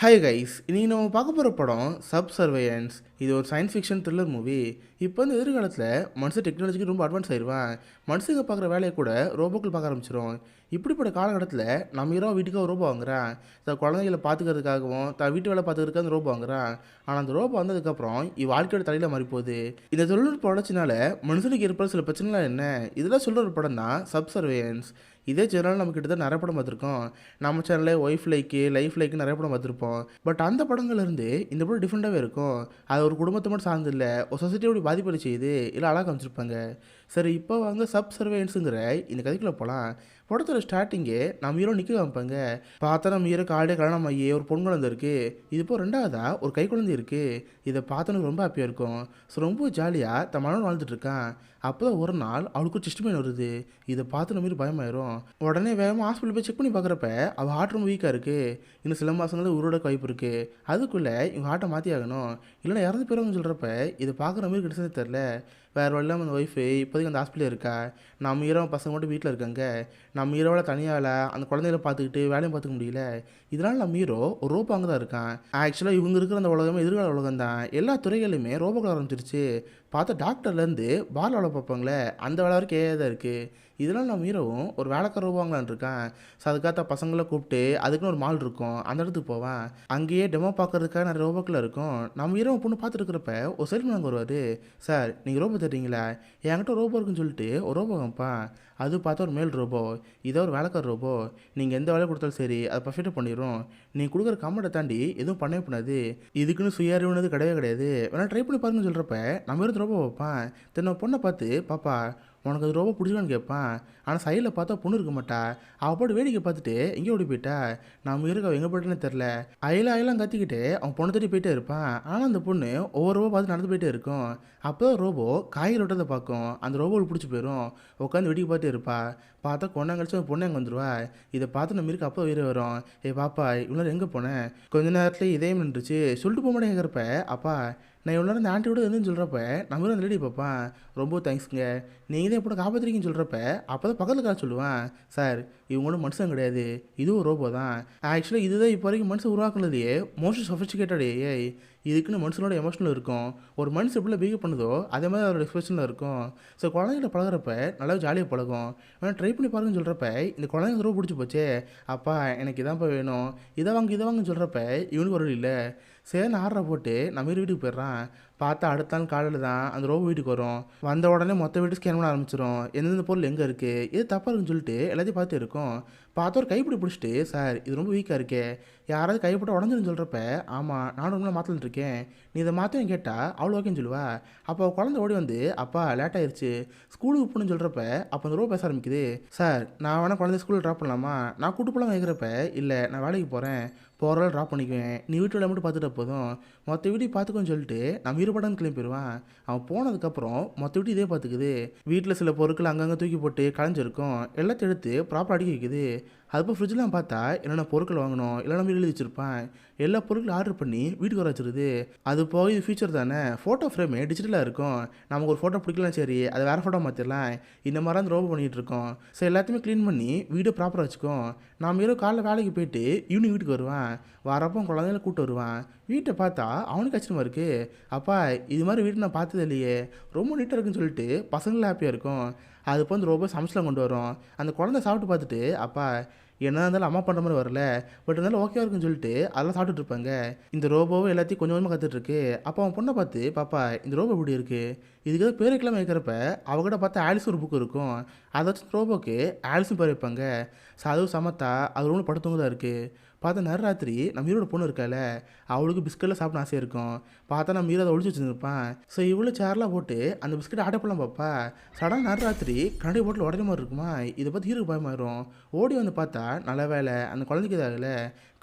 Hi guys, இன்னைக்கு நம்ம பார்க்க போகிற படம் சப் சர்வையன்ஸ். இது ஒரு சயின்ஸ் ஃபிக்ஷன் த்ரில்லர் மூவி. இப்போ வந்து எதிர்காலத்தில் மனுஷன் டெக்னாலஜிக்கு ரொம்ப அட்வான்ஸ் ஆயிடுவான். மனுஷங்க பார்க்குற வேலையை கூட ரோபோக்கள் பார்க்க ஆரம்பிச்சிடும். இப்படிப்பட்ட காலகட்டத்தில் நம்ம ஹீரோ வீட்டுக்கு ஒரு ரோபோ வாங்குறான். தன் குழந்தைகளை பார்த்துக்கிறதுக்காகவும் தன் வீட்டு வேலை பார்த்துக்கிறதுக்கு அந்த ரோபோ வாங்குறான். ஆனால் அந்த ரோபோ வந்ததுக்கப்புறம் வாழ்க்கையோட தலையில் மாறி போகுது. இந்த தொழில்நுட்ப வளர்ச்சினால மனுஷனுக்கு ஏற்பட சில பிரச்சனைலாம் என்ன, இதெல்லாம் சொல்கிற ஒரு படம் தான் சப் சர்வையன்ஸ். இதே சேனல் நம்ம கிட்ட நிறைய படம் பார்த்துருக்கோம். நம்ம சேனலில் ஒய்ஃப் லைக்கு லைஃப் லைக்கு நிறைய படம் பார்த்துருப்போம். பட் அந்த படங்கள்லேருந்து இந்த படம் டிஃப்ரெண்ட்டாகவே இருக்கும். அது ஒரு குடும்பத்தை மட்டும் சார்ந்து இல்லை, ஒரு சொசைட்டியோட பாதிப்படை செய்யுது, இல்லை அழகாக காமிச்சிருப்பாங்க. சரி, இப்போ வாங்க சப் சர்வேன்ஸுங்கிற இந்த கதைக்குள்ளே போகலாம். படத்தோட ஸ்டார்டிங்கே நம்ம ஹீரோ நிற்க காமிப்பாங்க. பார்த்தா நம்ம ஹீரோ காலையே கல்யாணம் ஆகி ஒரு பொன் குழந்தை இருக்குது. இது இப்போ ரெண்டாவதா ஒரு கை குழந்தை இருக்குது. இதை பார்த்தோன்னு ரொம்ப ஹாப்பியாக இருக்கும். ஸோ ரொம்ப ஜாலியாக தன் மனம் வாழ்ந்துட்டு இருக்கான். அப்போ தான் ஒரு நாள் அவளுக்கு ஒரு செஸ்ட் பெயின் வருது. இதை பார்த்து நம்ம பயமாயிரும். உடனே வேகமாக ஹாஸ்பிட்டல் போய் செக் பண்ணி பார்க்குறப்ப அவள் ஹார்ட் ரொம்ப வீக்காக இருக்குது. இன்னும் சில மாதங்களில் உருவட வாய்ப்பு இருக்குது. அதுக்குள்ளே இவங்க ஹார்ட்டை மாற்றி ஆகணும், இல்லைன்னா இறந்து போயிடுவாங்கன்னு சொல்கிறப்ப இதை பார்க்குற மாதிரி கிட்டத்தட்ட தெரில. வேறு வழியில்லாமல் அந்த ஒய்ஃபு இப்போதைக்கு அந்த ஹாஸ்பிட்டல் இருக்கா. நம்ம ஹீரோ பசங்க மட்டும் வீட்டில் இருக்காங்க. நம்ம ஹீரோவில் தனியால் அந்த குழந்தைகளை பார்த்துக்கிட்டு வேலையும் பார்த்துக்க முடியல. இதனால் நம்ம ஹீரோ ஒரு ரோபோ அங்கே தான் இருக்கான். ஆக்சுவலாக இவங்க இருக்கிற அந்த உலகமே எதிர்கால உலகம் தான். எல்லா துறைகளிலுமே ரோபோக்கள் ஆரம்பிச்சிருச்சு. பார்த்தா டாக்டர்லேருந்து பால் வேலை பார்ப்பாங்களே அந்த வேலை வரைக்கும் ஏதா இருக்குது. இதனால் நம்ம ஹீரோவும் ஒரு வேலைக்கார ரோபோ வாங்கலான் இருக்கான். ஸோ அதுக்காக பசங்களை கூப்பிட்டு அதுக்குன்னு ஒரு மால் இருக்கும், அந்த இடத்துக்கு போவான். அங்கேயே டெமோ பார்க்கறதுக்காக நிறைய ரோபோக்கள் இருக்கும். நம்ம ஹீரோ பொண்ணு பார்த்துருக்கிறப்ப ஒரு செல்ஃபோன் அங்கே வருவார். சார், நீங்கள் ரோபோ தர்றீங்களா, என்கிட்ட ரோபோ இருக்குன்னு சொல்லிட்டு ஒரு ரோபோ வைப்பான். அது பார்த்தா ஒரு மேல் ரோபோ. இதோ ஒரு வேலைக்கார ரோபோ. நீங்கள் எந்த வேலையை கொடுத்தாலும் சரி அதை பர்ஃபெக்டாக பண்ணிடும். நீங்கள் கொடுக்குற கமெண்ட்டை தாண்டி எதுவும் பண்ணவே பண்ணாது. இதுக்குன்னு சுயாரிவுனது கிடையவே கிடையாது. வேணால் ட்ரை பண்ணி பாருங்கன்னு சொல்கிறப்ப நம்ம இருந்து ரோபோ வைப்பான். தென்னை பொண்ணை பார்த்து, பாப்பா உனக்கு அது ரொம்ப பிடிச்சிருக்கான்னு கேட்பான். ஆனால் சைடில் பார்த்தா பொண்ணு இருக்க மாட்டா. அவள் போட்டு வேடிக்கை பார்த்துட்டு எங்கே ஓடி போயிட்டா. நம்ம இருக்க எங்கே போயிட்டேன்னு தெரில. அயலாம் கத்திக்கிட்டு அவன் பொண்ணை தேடி போயிட்டே இருப்பான். ஆனால் அந்த பொண்ணு ஒவ்வொரு ரோபோ பார்த்து நடந்து போயிட்டே இருக்கும். அப்போ ரோபோ காய்கறி விட்டதை பார்க்கும். அந்த ரோபோவில் பிடிச்சி போயிடும். உட்காந்து வேடிக்கை பார்த்து இருப்பா. பார்த்தா கொண்டா கழிச்சு அந்த பொண்ணு அங்கே வந்துடுவா. இதை பார்த்து நம்ம இருக்க அப்போ உயிரை வரும். பாப்பா இவ்வளோ எங்கே போனேன், கொஞ்ச நேரத்தில் இதே நின்றுச்சு சொல்லிட்டு போக மாட்டேன் கேட்குறப்ப, அப்பா நான் இவ்வளோ நேரம் இந்த ஆண்டியோட இருந்துன்னு சொல்கிறப்ப நம்ம அந்த லேடி பார்ப்பான். ரொம்ப தேங்க்ஸுங்க, நீங்கள் தான் எப்போ காப்பாற்றுறீங்கன்னு சொல்கிறப்ப அப்போ தான் பக்கத்தில் காசு சொல்லுவான். சார், இவங்களும் மனுஷன் கிடையாது, இதுவும் ரோபோ தான். ஆக்சுவலாக இதுதான் இப்போ வரைக்கும் மனுஷன் உருவாக்குனதையே மோஸ்ட் சொஃபிஸ்டிகேட்டட் ஏஐ. இதுக்குன்னு மனுஷனோட எமோஷனல் இருக்கும். ஒரு மனுஷன் எப்படி பிஹேவ் பண்ணுதோ அதே மாதிரி அதோட எக்ஸ்பிரஷனில் இருக்கும். ஸோ குழந்தைங்கள பழகிறப்ப நல்லா ஜாலியாக பழகும். வேணால் ட்ரை பண்ணி பாருங்கன்னு சொல்கிறப்ப இந்த குழந்தைங்க ரொம்ப பிடிச்சி போச்சே, அப்பா எனக்கு இதான்ப்பா வேணும், இதை வாங்குன்னு சொல்கிறப்ப இவனுக்கு ஒரு இல்லை. சரின்னு ஆர்டரை போட்டு நம்ம வீட்டுக்கு போயிடுறான். பார்த்தா அடுத்த நாள் காலையில் தான் அந்த ரோபோ வீட்டுக்கு வரும். வந்த உடனே மொத்த வீட்டு ஸ்கேன் பண்ண ஆரம்பிச்சிடும். எந்தெந்த பொருள் எங்கே இருக்குது, இது தப்பாக இருக்குன்னு சொல்லிட்டு எல்லாத்தையும் பார்த்து இருக்கும். பார்த்து ஒரு கைப்பிடி பிடிச்சிட்டு, சார் இது ரொம்ப வீக்காக இருக்கே, யாராவது கைப்பிட்ட உடஞ்சிருன்னு சொல்கிறப்ப, ஆமாம் நானும் ரொம்ப மாற்றலாம் இருக்கேன், நீ இதை மாற்றன்னு கேட்டால் அவ்வளோ ஓகேன்னு சொல்லுவா. அப்போ குழந்தை ஓடி வந்து, அப்பா லேட் ஆயிடுச்சு ஸ்கூலுக்கு போகணுன்னு சொல்கிறப்ப அப்போ அந்த ரோபோ பேச ஆரம்பிக்குது. சார், நான் வேணால் குழந்தை ஸ்கூலில் ட்ராப் பண்ணலாமா, நான் கூட்டு போகலாம் கேட்குறப்ப, இல்லை நான் வேலைக்கு போகிறேன், போகிறதால ட்ராப் பண்ணிக்குவேன், நீ வீட்டு வேலை மட்டும் பார்த்துட்டா போதும், மொத்த வீட்டையும் பார்த்துக்கோன்னு சொல்லிட்டு நம்ம இருபடம் கிளம்பிடுவான். அவன் போனதுக்கப்புறம் மொத்த வீட்டு இதே பார்த்துக்குது. வீட்டில் சில பொருட்கள் அங்கங்கே தூக்கி போட்டு களைஞ்சிருக்கும், எல்லாத்தையும் எடுத்து ப்ராப்பராக அடுக்கி வைக்குது. அதுப்போ ஃப்ரிட்ஜெலாம் பார்த்தா என்னென்ன பொருட்கள் வாங்கணும் எல்லாம் நம்ம எழுதி வச்சுருப்பான். எல்லா பொருட்களும் ஆர்டர் பண்ணி வீட்டுக்கு வர வச்சுருது. அது போய் இது ஃபியூச்சர் தானே, ஃபோட்டோ ஃப்ரேமே டிஜிட்டலாக இருக்கும். நமக்கு ஒரு ஃபோட்டோ பிடிக்கலாம், சரி அதை வேறு ஃபோட்டோ மாற்றிடலாம், இந்த மாதிரி அந்த ரோபோ பண்ணிகிட்டு இருக்கோம். ஸோ எல்லாத்தையுமே க்ளீன் பண்ணி வீடியோ ப்ராப்பராக வச்சுக்கோம். நாம் இரவு காலைல வேலைக்கு போயிட்டு ஈவினிங் வீட்டுக்கு வருவான். வரப்போ குழந்தைங்கள கூப்பிட்டு வருவான். வீட்டை பார்த்தா அவனுக்கு கஷ்டமாக இருக்குது. அப்பா இது மாதிரி வீட்டை நான் பார்த்தது இல்லையே, ரொம்ப நீட்டாக இருக்குன்னு சொல்லிட்டு பசங்களும் ஹாப்பியாக இருக்கும். அது இப்போ அந்த ரோபோ சமைச்சலாம் கொண்டு வரும். அந்த குழந்தை சாப்பிட்டு பார்த்துட்டு, அப்பா என்ன இருந்தாலும் அம்மா பண்ணுற மாதிரி வரல, பட் இருந்தாலும் ஓகே இருக்குன்னு சொல்லிட்டு அதெல்லாம் சாப்பிட்டுட்டு இருப்பாங்க. இந்த ரோபோவை எல்லாத்தையும் கொஞ்சம் கொஞ்சமாக கற்றுட்ருக்கு. அப்போ அவன் பொண்ணை பார்த்து, பாப்பா இந்த ரோபோ இப்படி இருக்குது, இதுக்கு ஏதாவது பேர் வைக்கலாம் வைக்கிறப்ப அவகிட்ட பார்த்தா ஆலிஸ் ஒரு புக்கு இருக்கும். அதை வச்சு ரோபோக்கு ஆலிஸும் பேர் வைப்பாங்க. ஸோ அதுவும் சமத்தா அது ரொம்ப படுத்தவங்க தான் இருக்குது. பார்த்தா நடுராத்திரி நம்ம ஹீரோட பொண்ணு இருக்கால, அவளுக்கு பிஸ்கெட்டில் சாப்பிட ஆசையாக இருக்கும். பார்த்தா நம்ம ஹீரோ அதை ஒழிச்சு வச்சுருப்பான். ஸோ இவ்வளோ சேர்லாம் போட்டு அந்த பிஸ்கெட் ஆட்டப்பெல்லாம் பார்ப்பா. சடனாக நடுராத்திரி கண்ணாடி போட்டில் உடனே மாதிரி இருக்குமா, இதை பார்த்து ஹீரோக்கு பயமாயிரும். ஓடி வந்து பார்த்தா நல்ல வேலை அந்த குழந்தைக்கு இதாகலை.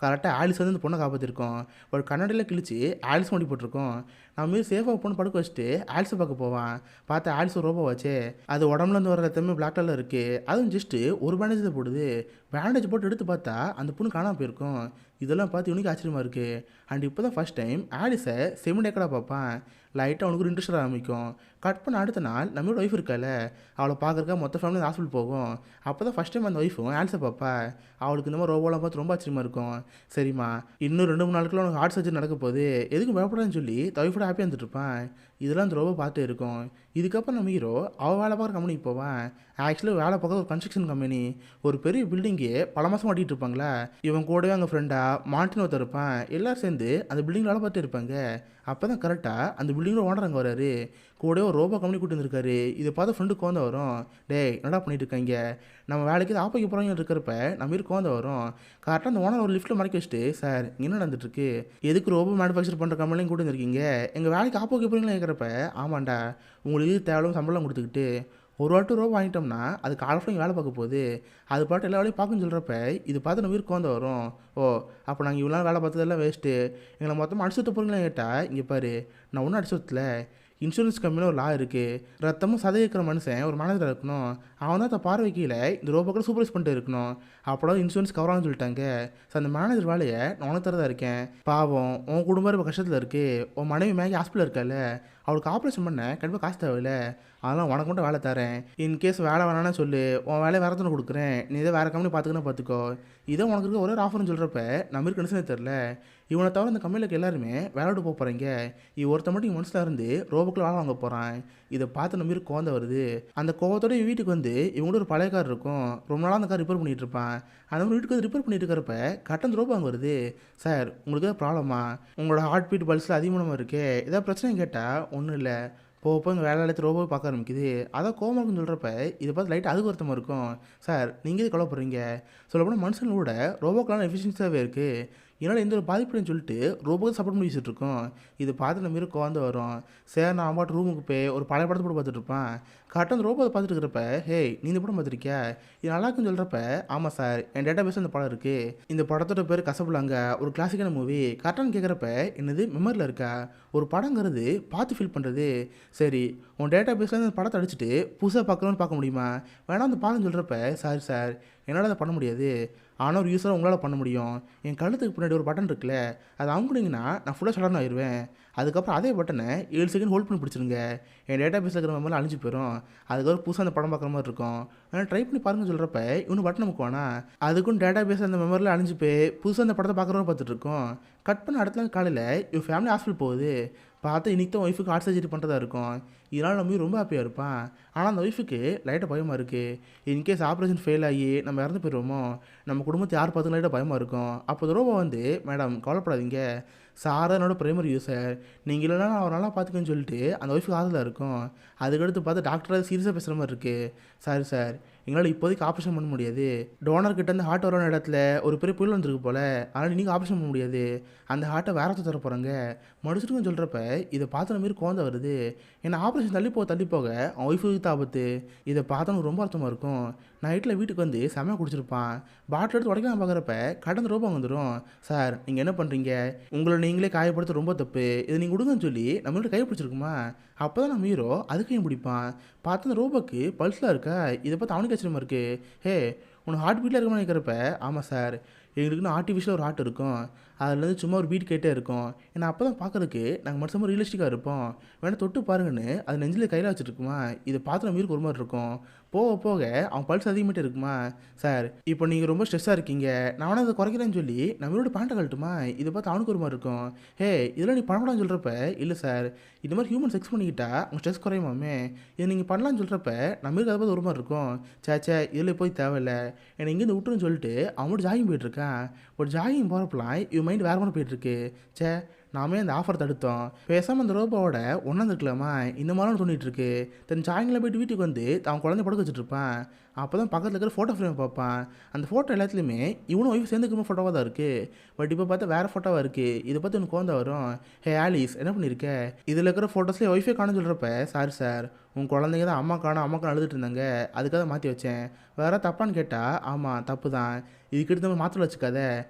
கரெக்டாக ஆலிஸ் வந்து அந்த பொண்ணை காப்பாற்றிருக்கோம். ஒரு கண்ணாடியில் கிழிச்சு ஆலிஸ் மாட்டி போட்டிருக்கோம். நம்ம மீது சேஃபாக பொண்ணு படுக்க வச்சுட்டு ஆலிஸை பார்க்க போவான். பார்த்தா ஆலிஸ் ரோபோ வச்சே, அது உடம்புலேருந்து வர ரத்தமே பிளாக் கலரில் இருக்குது. அதுவும் ஜஸ்ட்டு ஒரு பேண்டேஜ் தான் போடுது. பேண்டேஜ் போட்டு எடுத்து பார்த்தா அந்த பொண்ணு காணாமல் போயிருக்கும். இதெல்லாம் பார்த்து இவனுக்கு ஆச்சரியமாக இருக்குது. அண்ட் இப்போ தான் ஃபஸ்ட் டைம் ஆலிஸை செமிடேக்கடாக பார்ப்பான். லைட்டாக அவனுக்கு ஒரு இன்ட்ரெஸ்ட் ஆரம்பிக்கும். கட் பண்ண அடுத்த நாள் நம்மளோட ஒய்ஃப் இருக்கால, அவளை பார்க்கறக்கா மொத்த ஃபேமிலி ஹாஸ்பிட்டல் போகும். அப்போ தான் ஃபஸ்ட் டைம் அந்த ஒய்ஃபும் ஆன்சர் பார்ப்பா. அவளுக்கு இந்த மாதிரி ரோபோலாம் பார்த்து ரொம்ப ஆச்சரியமாக இருக்கும். சரிம்மா, இன்னும் 2 3 நாளுக்குள்ள உனக்கு ஹார்ட் சர்ஜரி நடக்க போகுது, எதுக்கும் பயப்படாதுன்னு சொல்லி ஒய்ஃபோட ஹாப்பியாக இருந்துட்டு இருப்பான். இதெல்லாம் அந்த ரோபோ பார்த்துட்டே இருக்கும். இதுக்கப்புறம் நம்ம ஹீரோ அவள் வேலை பார்க்குற கம்பெனிக்கு போவான். ஆக்சுவலாக வேலை பார்க்குற ஒரு கன்ஸ்ட்ரக்ஷன் கம்பெனி. ஒரு பெரிய பில்டிங்கு பல மாதம் ஓட்டிகிட்டு இருப்பாங்களா. இவன் கூடவே அங்கே ஃப்ரெண்டாக மார்ட்டின் ஒருத்தர் இருப்பான். எல்லோரும் சேர்ந்து அந்த பில்டிங் வேலை பார்த்துட்டு இருப்பாங்க. அப்போ தான் கரெக்டாக அந்த பில்டிங்கில் ஓனர் அங்கே வராரு. கூடவே ஒரு ரோபோ கம்பெனி கூட்டு வந்துருக்காரு. இதை பார்த்து ஃப்ரெண்டு கோந்த வரும். டேய் என்னடா பண்ணிட்டு இருக்காங்க, நம்ம வேலைக்கு இது ஆப்பைக்கு போகிறாங்க இருக்கிறப்ப நம்ம இருக்கு கோந்த வரும். கரெக்டாக அந்த ஓனர் ஒரு லிஃப்ட்டில் மடக்கி வச்சுட்டு, சார் என்ன நடந்துட்டுருக்கு, எதுக்கு ரோபோ மேனுஃபேக்சர் பண்ணுற கம்பெனிலையும் கூட்டு வந்துருக்கீங்க, எங்கள் வேலைக்கு ஆப்போக்கு போகிறீங்களா கேட்குறப்ப, ஆமாண்டா உங்களுக்கு தேவையில்லாம சம்பளம் கொடுத்துக்கிட்டு ஒரு வாட்டி ரோபோ வாங்கிட்டோம்னா அது காலஃபுல்லாக வேலை பார்க்க போகுது, அது பாட்டு எல்லா வேலையும் பார்க்குன்னு சொல்கிறப்ப இது பார்த்து நம்ம வீருக்கு கோந்த வரும். ஓ அப்போ நாங்கள் இவ்வளோ வேலை பார்த்ததெல்லாம் வேஸ்ட்டு, எங்களை மொத்தமாக அடிச்சு ஊற்ற போகிறீங்களா கேட்டால், இங்கே பாரு நான் ஒன்றும் அடிச்சு ஊற்றல, இன்சூரன்ஸ் கம்பெனியில் ஒரு லா இருக்குது, ரத்தமும் சதை இருக்கிற மனுஷன் ஒரு மேனேஜராக இருக்கணும், அவன் தான் பார்வை கீழே இந்த ரோபோ கூட சூப்பர்வைஸ் பண்ணிட்டு இருக்கணும், அப்போலாம் இன்சூரன்ஸ் கவர் ஆகும்னு சொல்லிட்டாங்க. ஸோ அந்த மேனேஜர் வேலையை நான் உனக்கு தரதா இருக்கேன். பாவம் உன் குடும்பம் இப்போ கஷ்டத்தில் இருக்குது, உன் மனைவி மேகி ஹாஸ்பிட்டல் இருக்கால, அவளுக்கு ஆப்ரேஷன் பண்ண கண்டிப்பாக காசு தேவையில்ல, அதெல்லாம் உனக்கு மட்டும் வேலை தரேன், இன்கேஸ் வேலை வேணான்னு சொல்லு, உன் வேலையை வேறு எத்தனை கொடுக்குறேன், நீ இதை வேறு கம்பெனி பார்த்துக்கோ, இதை உனக்கு இருக்க ஒரே ஆஃபர்னு சொல்கிறப்ப நம்ம இருக்க கணிசனே தெரில. இவனை தவிர இந்த கம்பெனியில் இருக்க எல்லாருமே வேலை விட்டு போக போகிறீங்க, ஒருத்த மட்டும் இவன் மனசில் இருந்து ரோபோக்கில் வேலை வாங்க போகிறான். இதை பார்த்து நம்ம இருக்கு கோவம் வருது. அந்த கோவத்தோட வீட்டுக்கு வந்து இவங்களோட ஒரு பழைய கார் இருக்கும், ரொம்ப நாளாக அந்த கார் ரிப்பேர் பண்ணிகிட்டு இருப்பான். அந்த மாதிரி வீட்டுக்கு வந்து ரிப்பேர் பண்ணிட்டு இருக்கிறப்ப கட்டன் ரோபோ அங்கே வருது. சார் உங்களுக்கு ஏதாவது ப்ராப்ளமா, உங்களோட ஹார்ட் பீட் பல்ஸில் அதிகமாக இருக்கே, ஏதாவது பிரச்சனை கேட்டால் ஒன்றும் இல்லை, போக இங்கே வேலை இடத்துல ரோபோ பார்க்க ஆரம்பிக்குது, அதான் கோவம் இருக்குன்னு சொல்கிறப்ப இதை பார்த்து லைட் அதுக்கு வருத்தமாக இருக்கும். சார் நீங்கள் இது கவலைப்படுறீங்க, சொல்லப்போனால் மனுஷனோட ரோபோக்கெலாம் எஃபிஷியன்ஸாகவே இருக்குது, என்னால் எந்த ஒரு பாதிப்புன்னு சொல்லிட்டு ரோபோக்கு சப்போர்ட் பண்ணி வச்சுட்டு இருக்கோம். இது பார்த்து நம்ம இருக்கு வந்து வரும். சார் நான் அம்மாட்டு ரூமுக்கு போய் ஒரு பழைய படத்தை போட்டு பார்த்துட்டு இருப்பேன். கரெக்டாக அந்த ரோபோவை பார்த்துட்டு இருக்கிறப்ப, ஹே நீ இந்த படம் பார்த்துருக்கியா, இது நல்லா இருக்குன்னு சொல்கிறப்ப, ஆமாம் சார் என் டேட்டா பேஸ் இந்த படம் இருக்குது, இந்த படத்தோட பேர் கசபுலாங்க, ஒரு கிளாசிக்கான மூவி, கரெக்டானு கேட்குறப்ப என்னது மெமரியில் இருக்கா, ஒரு படங்கிறது பார்த்து ஃபீல் பண்ணுறது, சரி உன் டேட்டா பேஸில் அந்த படத்தை அடிச்சுட்டு புதுசாக பார்க்கணுன்னு பார்க்க முடியுமா, வேணாம் அந்த பாருன்னு சொல்கிறப்ப, சாரி சார் என்னால் அதை பண்ண முடியாது, ஆனால் ஒரு யூஸராக உங்களால் பண்ண முடியும், என் கழுத்துக்கு பின்னாடி ஒரு பட்டன் இருக்குல்ல, அதை அமுக்குனீங்கன்னா நான் ஃபுல்லாக சடன் ஆயிடுவேன், அதுக்கப்புறம் அதே பட்டனை 7 செகண்ட் ஹோல்ட் பண்ணி பிடிச்சிருங்க, என் டேட்டா பேஸில் இருக்கிற மாதிரி அழிஞ்சு போயிடும், அதுக்கப்புறம் புதுசாக அந்த படம் பார்க்குற மாதிரி இருக்கும், ஆனால் ட்ரை பண்ணி பாருங்கன்னு சொல்கிறப்ப இன்னும் பட்டன் அமுக்குவானா, அதுக்கும் டேட்டா பேஸ் அந்த மெமரியில் அழிஞ்சு போய் புதுசாக அந்த படத்தை பார்க்குறவங்க பார்த்துட்டு இருக்கோம். கட் பண்ண அடுத்த நாள் காலையில் இவன் ஃபேமிலி ஹாஸ்பிட்டல் போகுது. பார்த்தா இன்றைக்கி தான் ஒய்ஃபுக்கு ஹார்ட் சர்ஜரி பண்ணுறதா இருக்கும். இதனால் நம்ம ரொம்ப ஹாப்பியாக இருப்பான். ஆனால் அந்த ஒய்ஃபுக்கு லைட்டாக பயமாக இருக்குது. இன்கேஸ் ஆப்ரேஷன் ஃபெயில் ஆகி நம்ம இறந்து போயிடுவோமோ, நம்ம குடும்பத்தை யார் பார்த்து லைட்டாக பயமாக இருக்கும். அப்போ ரோபோ வந்து, மேடம் கவலைப்படாதீங்க, சார் என்னோட பிரைமரி யூஸர், நீங்கள் இல்லைனா அவர் நல்லா பார்த்துக்கன்னு சொல்லிட்டு அந்த ஒய்ஃபுக்கு ஆறுதலாக இருக்கும். அதுக்கடுத்து பார்த்து டாக்டராக சீரியஸாக பேசுகிற மாதிரி இருக்குது. சாரி சார் எங்களால் இப்போதைக்கு ஆப்ரேஷன் பண்ண முடியாது, டோனர் கிட்டேருந்து ஹார்ட் வர இடத்துல ஒரு பெரிய புயல் வந்துருக்கு போல், அதனால் நீங்கள் ஆப்ரேஷன் பண்ண முடியாது, அந்த ஹார்ட்டை வேற தர போகிறாங்க முடிச்சுட்டுன்னு சொல்கிறப்ப இதை பார்த்து மாரி கோந்த வருது. ஏன்னா ஆப்ரேஷன் தள்ளி போக அவன் ஒய்ஃபுக்கு ஆபத்து. இதை பார்த்தா ரொம்ப அர்த்தமாக இருக்கும். நைட்டில் வீட்டுக்கு வந்து செமையாக குடிச்சிருப்பான். பாட்டில் எடுத்து உடைக்கலாம் பார்க்குறப்ப கடந்த ரோபம் வந்துடும். சார் நீங்கள் என்ன பண்ணுறீங்க, உங்களை நீங்களே காயப்படுத்த ரொம்ப தப்பு, இதை நீங்கள் விடுங்கன்னு சொல்லி நம்மள்ட்ட கை பிடிச்சிருக்குமா, அப்போ தான் நம்ம ஹீரோ அதுக்கையும் பிடிப்பான். பார்த்து அந்த ரோபோக்கு பல்ஸ்லாம் இருக்கா, இதை பார்த்து அவனுக்கு ஆச்சரியமாக இருக்குது. ஹே உனக்கு ஹார்ட் பீட்டில் இருக்குமா நினைக்கிறப்ப, ஆமாம் சார் எங்களுக்குன்னு ஆர்டிஃபிஷியல் ஒரு ஹார்ட் இருக்கும், அதுலேருந்து சும்மா ஒரு பீட் கேட்டே இருக்கும், ஏன்னா அப்போ தான் பார்க்குறதுக்கு நாங்கள் மனுஷன் மாதிரி ரியலிஸ்டிக்காக இருப்போம், வேணால் தொட்டு பாருங்கன்னு அது நெஞ்சில் கையில் வச்சுருக்குமா, இதை பார்த்து நம்ம ஒரு மாதிரி இருக்கும். போக போக அவன் பல்ஸ் அதிகமாகிட்டே இருக்குமா. சார் இப்போ நீங்கள் ரொம்ப ஸ்ட்ரெஸ்ஸாக இருக்கீங்க, நான் வேணா அதை குறைக்கிறேன்னு சொல்லி நம்மளோட பேண்ட்டை கழட்டுமா, இதை பார்த்து அவனுக்கு ஒரு மாதிரி இருக்கும். ஹே இதெல்லாம் நீ பண்ணக்கூடாதுன்னு சொல்கிறப்ப, இல்லை சார் இந்த மாதிரி ஹியூமன் செக்ஸ் பண்ணிக்கிட்டா உங்கள் ஸ்ட்ரெஸ் குறையுமாமே, இதை நீங்கள் பண்ணலான்னு சொல்கிறப்ப நம்மளுக்கு அதை பார்த்து ஒரு மாதிரி இருக்கும். சேச்சே இதில் போய் தேவையில்லை, என்னை இங்கேருந்து விட்டுருன்னு சொல்லிட்டு அவனோட ஜாகிங் போயிட்டுருக்கான். ஒரு ஜாகிங் போகிறப்பலாம் இவன் மைண்ட் வேறு மாதிரி போயிட்டுருக்கு. சே நாமே அந்த ஆஃபர் தடுத்தோம், பேசாமல் அந்த ரோபோவோட ஒன்றாந்துருக்கலாமா, இந்த மாதிரிலாம் தோண்டிகிட்டு இருக்கு. தென் ஜாகிங்கில் போய்ட்டு வீட்டுக்கு வந்து அவன் குழந்தை படுக்க வச்சுட்டு இருப்பான். அப்போ தான் பக்கத்தில் இருக்கிற ஃபோட்டோ ஃப்ரேம் பார்ப்பான். அந்த ஃபோட்டோ எல்லாத்துலேயுமே இவனும் ஒய்ஃப் சேர்ந்துக்கிற ஃபோட்டோவாக தான் இருக்குது. பட் இப்போ பார்த்தா வேறு ஃபோட்டோவாக இருக்குது. இதை பார்த்து எனக்கு கோவம் வரும். ஹே ஆலிஸ் என்ன பண்ணியிருக்க, இதில் இருக்கிற ஃபோட்டோஸ்லேயே ஒய்ஃபே காணுன்னு சொல்கிறப்ப, சாரி சார் உங்கள் குழந்தைங்க தான் அம்மா காணும் அழுதுட்டு இருந்தாங்க, அதுக்காக மாற்றி வச்சேன், வேறு தப்பான்னு கேட்டால், ஆமாம் தப்பு தான், இதுக்கிட்ட நம்ம மாத்திரை வச்சுக்காத,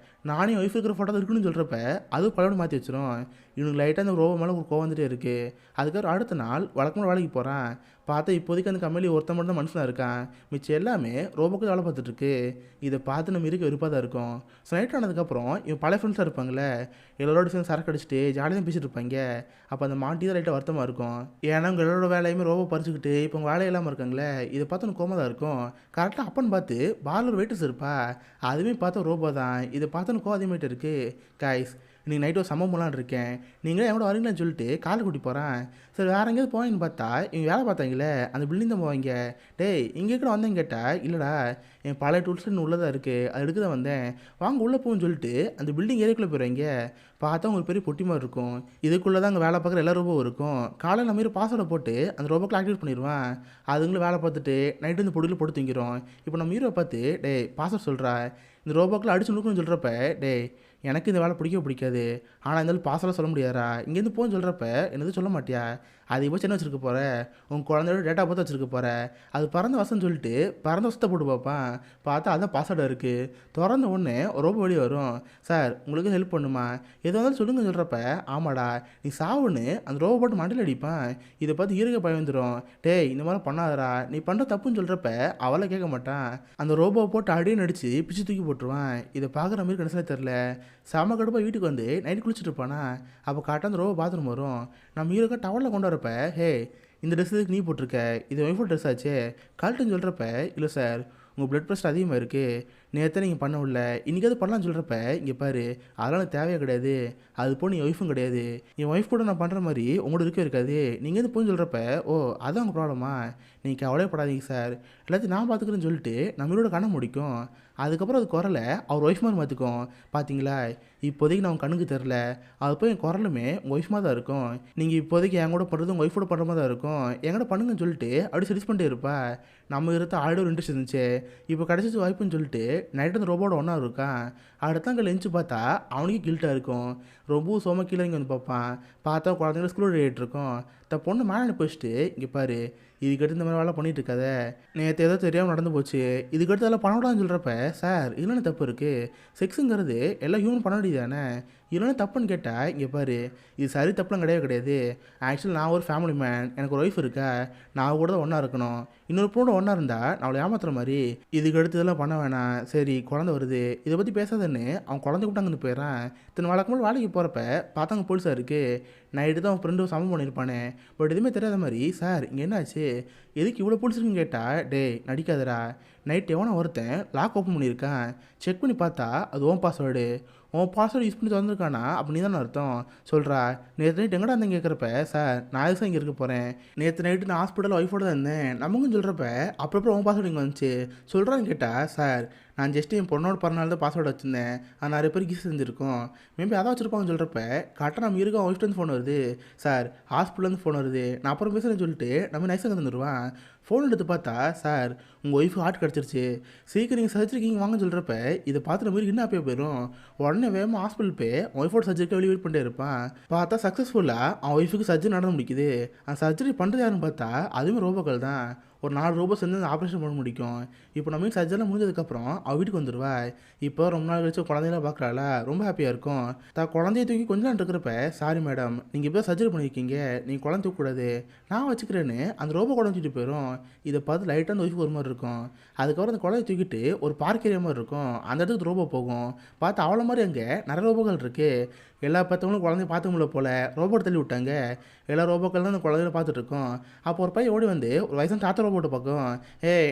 நானே ஒய்ஃப் இருக்கிற ஃபோட்டோ தான் இருக்குன்னு சொல்கிறப்ப அதுவும் பழைய மாற்றி வச்சிரும். இவனுக்கு லைட்டாக அந்த ரோபோ மேலே ஒரு கோவம் வந்துட்டே இருக்குது. அதுக்கப்புறம் அடுத்த நாள் வழக்கமாக வேலைக்கு போகிறேன். பார்த்தா இப்போதைக்கு அந்த கம்பெனி ஒருத்தன் மட்டும் தான் மனுஷனாக இருக்கான். மிச்சம் எல்லாமே ரோபோக்கு வேலை பார்த்துட்ருக்கு. இதை பார்த்து நம்ம இருக்க வெறுப்பாக தான் இருக்கும். ஸோ நைட் ஆனதுக்கப்புறம் இவன் பழைய ஃப்ரெண்ட்ஸாக இருப்பாங்களே, எல்லாரோட சேர்ந்து சரக்கு அடிச்சுட்டு ஜாலியாக பேசிட்டு இருப்பாங்க. அப்போ அந்த மாட்டி தான் லைட்டாக வருத்தமாக இருக்கும். ஏன்னா உங்கள் எல்லாரோட வேலையுமே ரோபோ பறிச்சுக்கிட்டு இப்போ உங்கள் வேலை இல்லாமல் இருக்காங்களே, இதை பார்த்து எனக்கு கோமா தான் இருக்கும். கரெக்டாக அப்பன்னு பார்த்து பார்லர் வெயிட்டர்ஸ் இருப்பா, அதுவுமே பார்த்தா ரோபோ தான். இதை பார்த்து எனக்கு கோவம் அதிகமாகிட்டு இருக்கு. கைஸ், இன்னைக்கு நைட்டு ஒரு சம்பவம் போலான்னு இருக்கேன், நீங்களே என் கூட வரீங்களான்னு சொல்லிட்டு காலை கூட்டி போகிறேன். சரி வேறு எங்கேயாவது போவாங்கன்னு பார்த்தா இவங்க வேலை பார்த்தாங்களே அந்த பில்டிங் தான் போவாங்க. டேய் இங்கே கூட வந்தேன்னு கேட்டால், இல்லைடா என் பழைய டூல்ஸ் இன்னும் உள்ளே தான் இருக்குது, அது எடுக்க தான் வந்தேன், வாங்க உள்ளே போகுன்னு சொல்லிட்டு அந்த பில்டிங் ஏரியாக்குள்ளே போயிடுவாங்க. பார்த்தா உங்களுக்கு பெரிய பொட்டி மாதிரி இருக்கும். இதுக்குள்ளே தான் அங்கே வேலை பார்க்குற எல்லா ரோபோவும் இருக்கும். காலையில் நம்ம பாஸ்வேர்டை போட்டு அந்த ரோபோக்கில் ஆக்டிவேட் பண்ணிடுவான். அதுங்களும் வேலை பார்த்துட்டு நைட்டு இந்த பொடியில் போட்டு தூங்கிடும். இப்போ நம்ம ஹீரோ பார்த்து, டேய் பாஸ்வேர்ட் சொல்கிறா, இந்த ரோபோக்கில் அடிச்சு நுணுக்குன்னு சொல்கிறப்ப, டேய் எனக்கு இந்த வேலை பிடிக்கவே பிடிக்காது, ஆனால் இருந்தாலும் பாசெல்லாம் சொல்ல முடியாதா, இங்கேருந்து போன்னு சொல்கிறப்ப என்னது சொல்ல மாட்டியா, அதிகபட்சம் என்ன வச்சுருக்க போகிற, உன் குழந்தையோட டேட்டா பார்த்து வச்சுருக்க போகிற, அது பறந்த வசம்னு சொல்லிட்டு பறந்த வசத்தை போட்டு பார்ப்பான். பார்த்தா அதான் பாஸ்வேர்டாக இருக்குது. திறந்த உடனே ரொம்ப வெளியே வரும். சார் உங்களுக்கு ஹெல்ப் பண்ணுமா, எது வந்தாலும் சொல்லுங்க சொல்கிறப்ப, ஆமாடா நீ சாவுன்னு அந்த ரோபோ போட்டு மண்டியில் அடிப்பான். இதை பார்த்து இருக்க பயம் வந்துடும். டேய் இந்த மாதிரி பண்ணாதடா, நீ பண்ணுற தப்புன்னு சொல்கிறப்ப அவளை கேட்க மாட்டான். அந்த ரோபோவை போட்டு அடின்னு அடித்து பிச்சு தூக்கி போட்டுருவான். இதை பார்க்குற மாதிரி கடைசியில் தெரில. செம கடுப்பாக வீட்டுக்கு வந்து நைட்டு குளிச்சுட்டு இருப்பானா, அப்போ காட்டாக அந்த ரோபோ பாத்ரூம் வரும். நம்ம ஹீரோக்கா டவலில் கொண்டு வரப்ப, ஹே இந்த ட்ரெஸ் இதுக்கு நீ போட்டிருக்க, இது ஒய்ஃபோட ட்ரெஸ் ஆச்சே கழட்டுன்னு சொல்கிறப்ப, இல்லை சார் உங்கள் ப்ளட் ப்ரெஷர் அதிகமாக இருக்குது, நேற்று நீங்கள் பண்ண விடல, இன்றைக்காவது பண்ணலான்னு சொல்கிறப்ப, இங்கே பாரு அதெல்லாம் எனக்கு தேவையே கிடையாது, அது போல் நீ ஒய்ஃபும் கிடையாது, என் ஒய்ஃப் கூட நான் பண்ணுற மாதிரி உங்களோட இருக்கவே இருக்காது, நீங்கள் எது போன்னு சொல்கிறப்ப, ஓ அதான் உங்கள் ப்ராப்ளமா, நீங்கள் கவலைப்படாதீங்க சார், எல்லாத்தையும் நான் பார்த்துக்கிறேன்னு சொல்லிட்டு நம்மளோட கண்ணை முடிக்கும். அதுக்கப்புறம் அது குரலை அவர் ஒய்ஃப் மாதிரி மாற்றிக்கும். பார்த்தீங்களா, இப்போதைக்கு நான் உங்கள் கண்ணுக்கு தெரில, அது போய் என் குரலுமே உங்கள் ஒய்ஃப் மாதிரி தான் இருக்கும், நீங்கள் இப்போதைக்கு என் கூட பண்ணுறது உங்கள் ஒய்ஃபோட பண்ணுற மாதிரி தான் இருக்கும், என்கிட்ட பண்ணுங்கன்னு சொல்லிட்டு அப்படி சர்வீஸ் பண்ணிட்டே இருப்பா. நம்ம இருக்க ஆல்ரெடி ஒரு இன்ட்ரெஸ்ட் இருந்துச்சு, இப்போ கிடச்சிச்சு வாய்ப்புன்னு சொல்லிட்டு நைட்டு அந்த ரோபோட ஒன்றா இருக்கான். அடுத்த அங்கே லெஞ்சு பார்த்தா அவனுக்கு கில்ட்டாக இருக்கும். ரொம்ப சோம கீழே இங்கே வந்து பார்ப்பான். பார்த்தா குழந்தைங்கள ஸ்கூல் ரெடிட்டு இருக்கோம். த பொண்ணு மேலே அனுப்பி வச்சுட்டு, இங்கே பாரு இதுக்கடுத்து இந்த மாதிரி வேலை பண்ணிட்டு இருக்காத, நேற்று ஏதோ தெரியாமல் நடந்து போச்சு, இதுக்கடுத்து அதெல்லாம் பண்ணக்கூடாதுன்னு சொல்கிறப்ப, சார் இல்லைன்னு தப்பு இருக்குது, செக்ஸுங்கிறது எல்லாம் ஹியூமன் பண்ண வேண்டியது தானே, இல்லைன்னு தப்புன்னு கேட்டால், இங்கே பாரு இது சரி தப்புலாம் கிடையாது கிடையாது, ஆக்சுவலி நான் ஒரு ஃபேமிலி மேன், எனக்கு ஒரு ஒய்ஃப் இருக்கா, நான் கூட தான் ஒன்றா இருக்கணும், இன்னொரு பொண்ணோட ஒன்றா இருந்தால் நான் அவளை ஏமாத்துற மாதிரி, இதுக்கு அடுத்து இதெல்லாம் பண்ண வேணாம், சரி குழந்தை வருது இதை பற்றி பேசாதன்னு அவன் குழந்தை கூப்பிட்டாங்கன்னு போயிடறான். இத்தனை வழக்கமாக வேலைக்கு போகிறப்ப பார்த்தாங்க போலீஸாக இருக்குது. நைட்டு தான் அவன் ஃப்ரெண்டு சமம் பண்ணியிருப்பானே, பட் எதுவுமே தெரியாத மாதிரி, சார் இங்கே என்ன ஆச்சு, எதுக்கு இவ்வளோ பிடிச்சிருக்குன்னு கேட்டால், டே நடிக்காதடா, நைட் எவனோ ஒருத்தன் லாக் ஓப்பன் பண்ணியிருக்கான், செக் பண்ணி பார்த்தா அது ஓன் பாஸ்வேர்டு, உன் பாஸ்வேர்டு யூஸ் பண்ணி திறந்துருக்கானா, அப்போ நீ தானே அர்த்தம், சொல்கிறா நேற்று நைட் எங்கடா இருந்தேன் கேட்குறப்ப, சார் நான் எதுக்கு இங்கே இருக்க போகிறேன், நேற்று நைட்டு நான் ஹாஸ்பிட்டலில் ஒய்ஃபோட தான் இருந்தேன், நமக்கும் சொல்கிறப்ப அப்புறம் உன் பாஸ்வேர்டு இங்கே வந்துச்சு சொல்கிறான்னு கேட்டால், சார் நான் ஜஸ்ட்டு என் பொண்ணோட பிறநாள் தான் பாஸ்வேர்டு வச்சுருந்தேன், அது நிறைய பேர் கீஸ் செஞ்சுருக்கோம், மேபி அதான் வச்சுருப்பாங்கன்னு சொல்கிறப்ப கரெக்டாக நம்ம இருக்கோம் ஒய்ஃப்லேருந்து ஃபோன் வருது, சார் ஹாஸ்பிட்டலேருந்து ஃபோன் வருது, நான் அப்புறம் பேசுகிறேன்னு சொல்லிட்டு நம்ம நைஸாக தந்துடுவான். ஃபோன் எடுத்து பார்த்தா, சார் உங்கள் ஒய்ஃபு ஹார்ட் கிடச்சிருச்சு, சீக்கிரம் நீங்கள் சர்ஜரிக்கு வாங்கன்னு சொல்கிறப்ப இதை பார்த்து நம்ம என்ன அப்பயே போயிடும். உடனே வேகமாக ஹாஸ்பிட்டல் போய் ஒய்ஃபோட சர்ஜரிக்கு வெளியே வெயிட் பண்ணிட்டே இருப்பான். பார்த்தா சக்ஸஸ்ஃபுல்லாக அவன் ஒய்ஃபுக்கு சர்ஜரி நடந்து முடிக்குது. அந்த சர்ஜரி பண்ணுறது யாருன்னு பார்த்தா அதுவுமே ரோபோக்கள் தான். ஒரு 4 ரோபோ சேர்ந்து அந்த ஆப்ரேஷன் பண்ண முடிக்கும். இப்போ நம்ம சர்ஜரிலாம் முடிஞ்சதுக்கப்புறம் அவள் வீட்டுக்கு வந்துடுவா. இப்போ ரொம்ப நாள் கழிச்சு குழந்தையெல்லாம் பார்க்குறாள, ரொம்ப ஹாப்பியாக இருக்கும். குழந்தைய தூக்கி கொஞ்ச நாள் இருக்கிறப்ப, சாரி மேடம் நீங்கள் இப்போ சர்ஜரி பண்ணியிருக்கீங்க, நீங்கள் குழந்தை தூக்கக்கூடாது, நான் வச்சுக்கிறேன்னு அந்த ரோபோ குழந்தை தூக்கிட்டு போயிடும். இதை பார்த்து லைட்டாக அந்த ஒய்ஃபுக்கு ஒரு மாதிரி இருக்கும். அதுக்கப்புறம் அந்த குழந்தைய தூக்கிட்டு ஒரு பார்க் ஏரியா மாதிரி இருக்கும், அந்த இடத்துக்கு ரோபோ போகும். பார்த்து அவ்வளோ மாதிரி அங்கே நிறைய ரோபோக்கள் இருக்குது. எல்லா பார்த்தவங்களும் குழந்தைய பார்த்து முடியல போல் ரோபோட் தள்ளி விட்டாங்க. எல்லா ரோபோக்கள் தான் அந்த குழந்தைய பார்த்துட்டு இருக்கோம். அப்போ ஒரு பையன் ஓடி வந்து ஒரு வயசான தாத்தா ரோபோட்டை பார்க்கும்.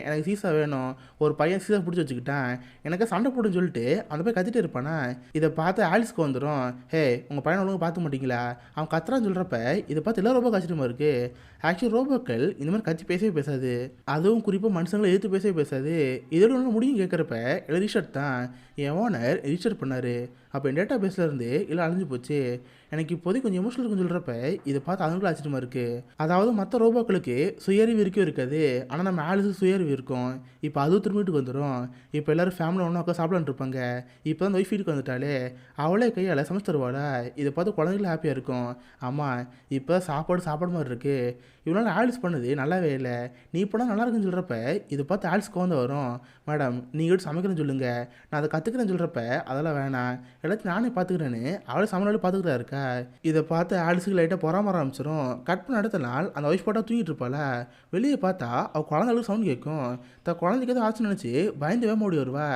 எனக்கு சீசா வேணும், ஒரு பையன் சீசா பிடிச்சி வச்சுக்கிட்டான், எனக்கு சண்டை போட்டுன்னு சொல்லிட்டு அந்த போய் கத்திட்டு இருப்பானா. இதை பார்த்து ஆலிஸ்க்கு வந்துடும். உங்கள் பையனை ஒழுங்கு பார்த்து மாட்டீங்களா, அவன் கத்துறான்னு சொல்கிறப்ப இதை பார்த்து எல்லா ரோபோ கஷ்டமாக இருக்குது. ஆக்சுவலி ரோபோக்கள் இந்த மாதிரி கத்தி பேசவே பேசாது, அதுவும் குறிப்பாக மனுஷங்களை எதிர்த்து பேசவே பேசாது. இதோட ஒன்று முடியும் கேட்குறப்ப இல்லை ரீசர்ட் தான் என் ஓனர் ரீசர்ட் பண்ணார். அப்போ என் டேட்டா பேஸ்லேருந்து இல்லை அழிஞ்சு போச்சு. எனக்கு இப்போதைக்கு கொஞ்சம் எமோஷனல் இருக்குன்னு சொல்கிறப்ப இதை பார்த்து அதுங்களும் ஆச்சரியமாக இருக்குது. அதாவது மற்ற ரோபோக்களுக்கு சுயறிவு இருக்கவே இருக்காது, ஆனால் நம்ம ஆலிஸுக்கு சுயறிவு இருக்கும். இப்போ அதுவும் திரும்ப வீட்டுக்கு வந்துடும். இப்போ எல்லோரும் ஃபேமிலி ஒன்றா உட்காந்து சாப்பிடான்னு இருப்பாங்க. இப்போ தான் ஒய்ஃப் வீட்டுக்கு வந்துட்டாலே, அவளே கையால் சமைச்சு தருவாளா. இதை பார்த்து குழந்தைங்களும் ஹாப்பியாக இருக்கும். ஆமாம் இப்போ சாப்பாடு மாதிரி இருக்குது, இவ்வளோ நாள் ஆலிஸ் பண்ணுது நல்லாவே இல்லை, நீ இப்போலாம் நல்லா இருக்குன்னு சொல்கிறப்ப இதை பார்த்து ஆல்ஸ்க்கு வந்து வரும். மேடம் நீங்கள் எடுத்து சமைக்கிறேன்னு சொல்லுங்கள், நான் அதை கற்றுக்கிறேன்னு சொல்கிறப்ப அதெல்லாம் வேணாம், எல்லாத்தையும் நானே பார்த்துக்கிறேன்னு அவளை சமையல் பார்த்துக்கிட்டா இருக்கா. இதை பார்த்து ஆல்ஸுக்கு லைட்டாக பொறாம ஆரம்பிச்சிடும். கட் பண்ண அடுத்த நாள் அந்த ஒய்ஃப் போட்டால் தூங்கிட்டு இருப்பாள, வெளியே பார்த்தா அவள் குழந்தைகளுக்கு சவுண்ட் கேட்கும். குழந்தைக்கு எதுவும் ஆச்சுன்னு நினச்சி பயந்து வேக ஓடி வருவா.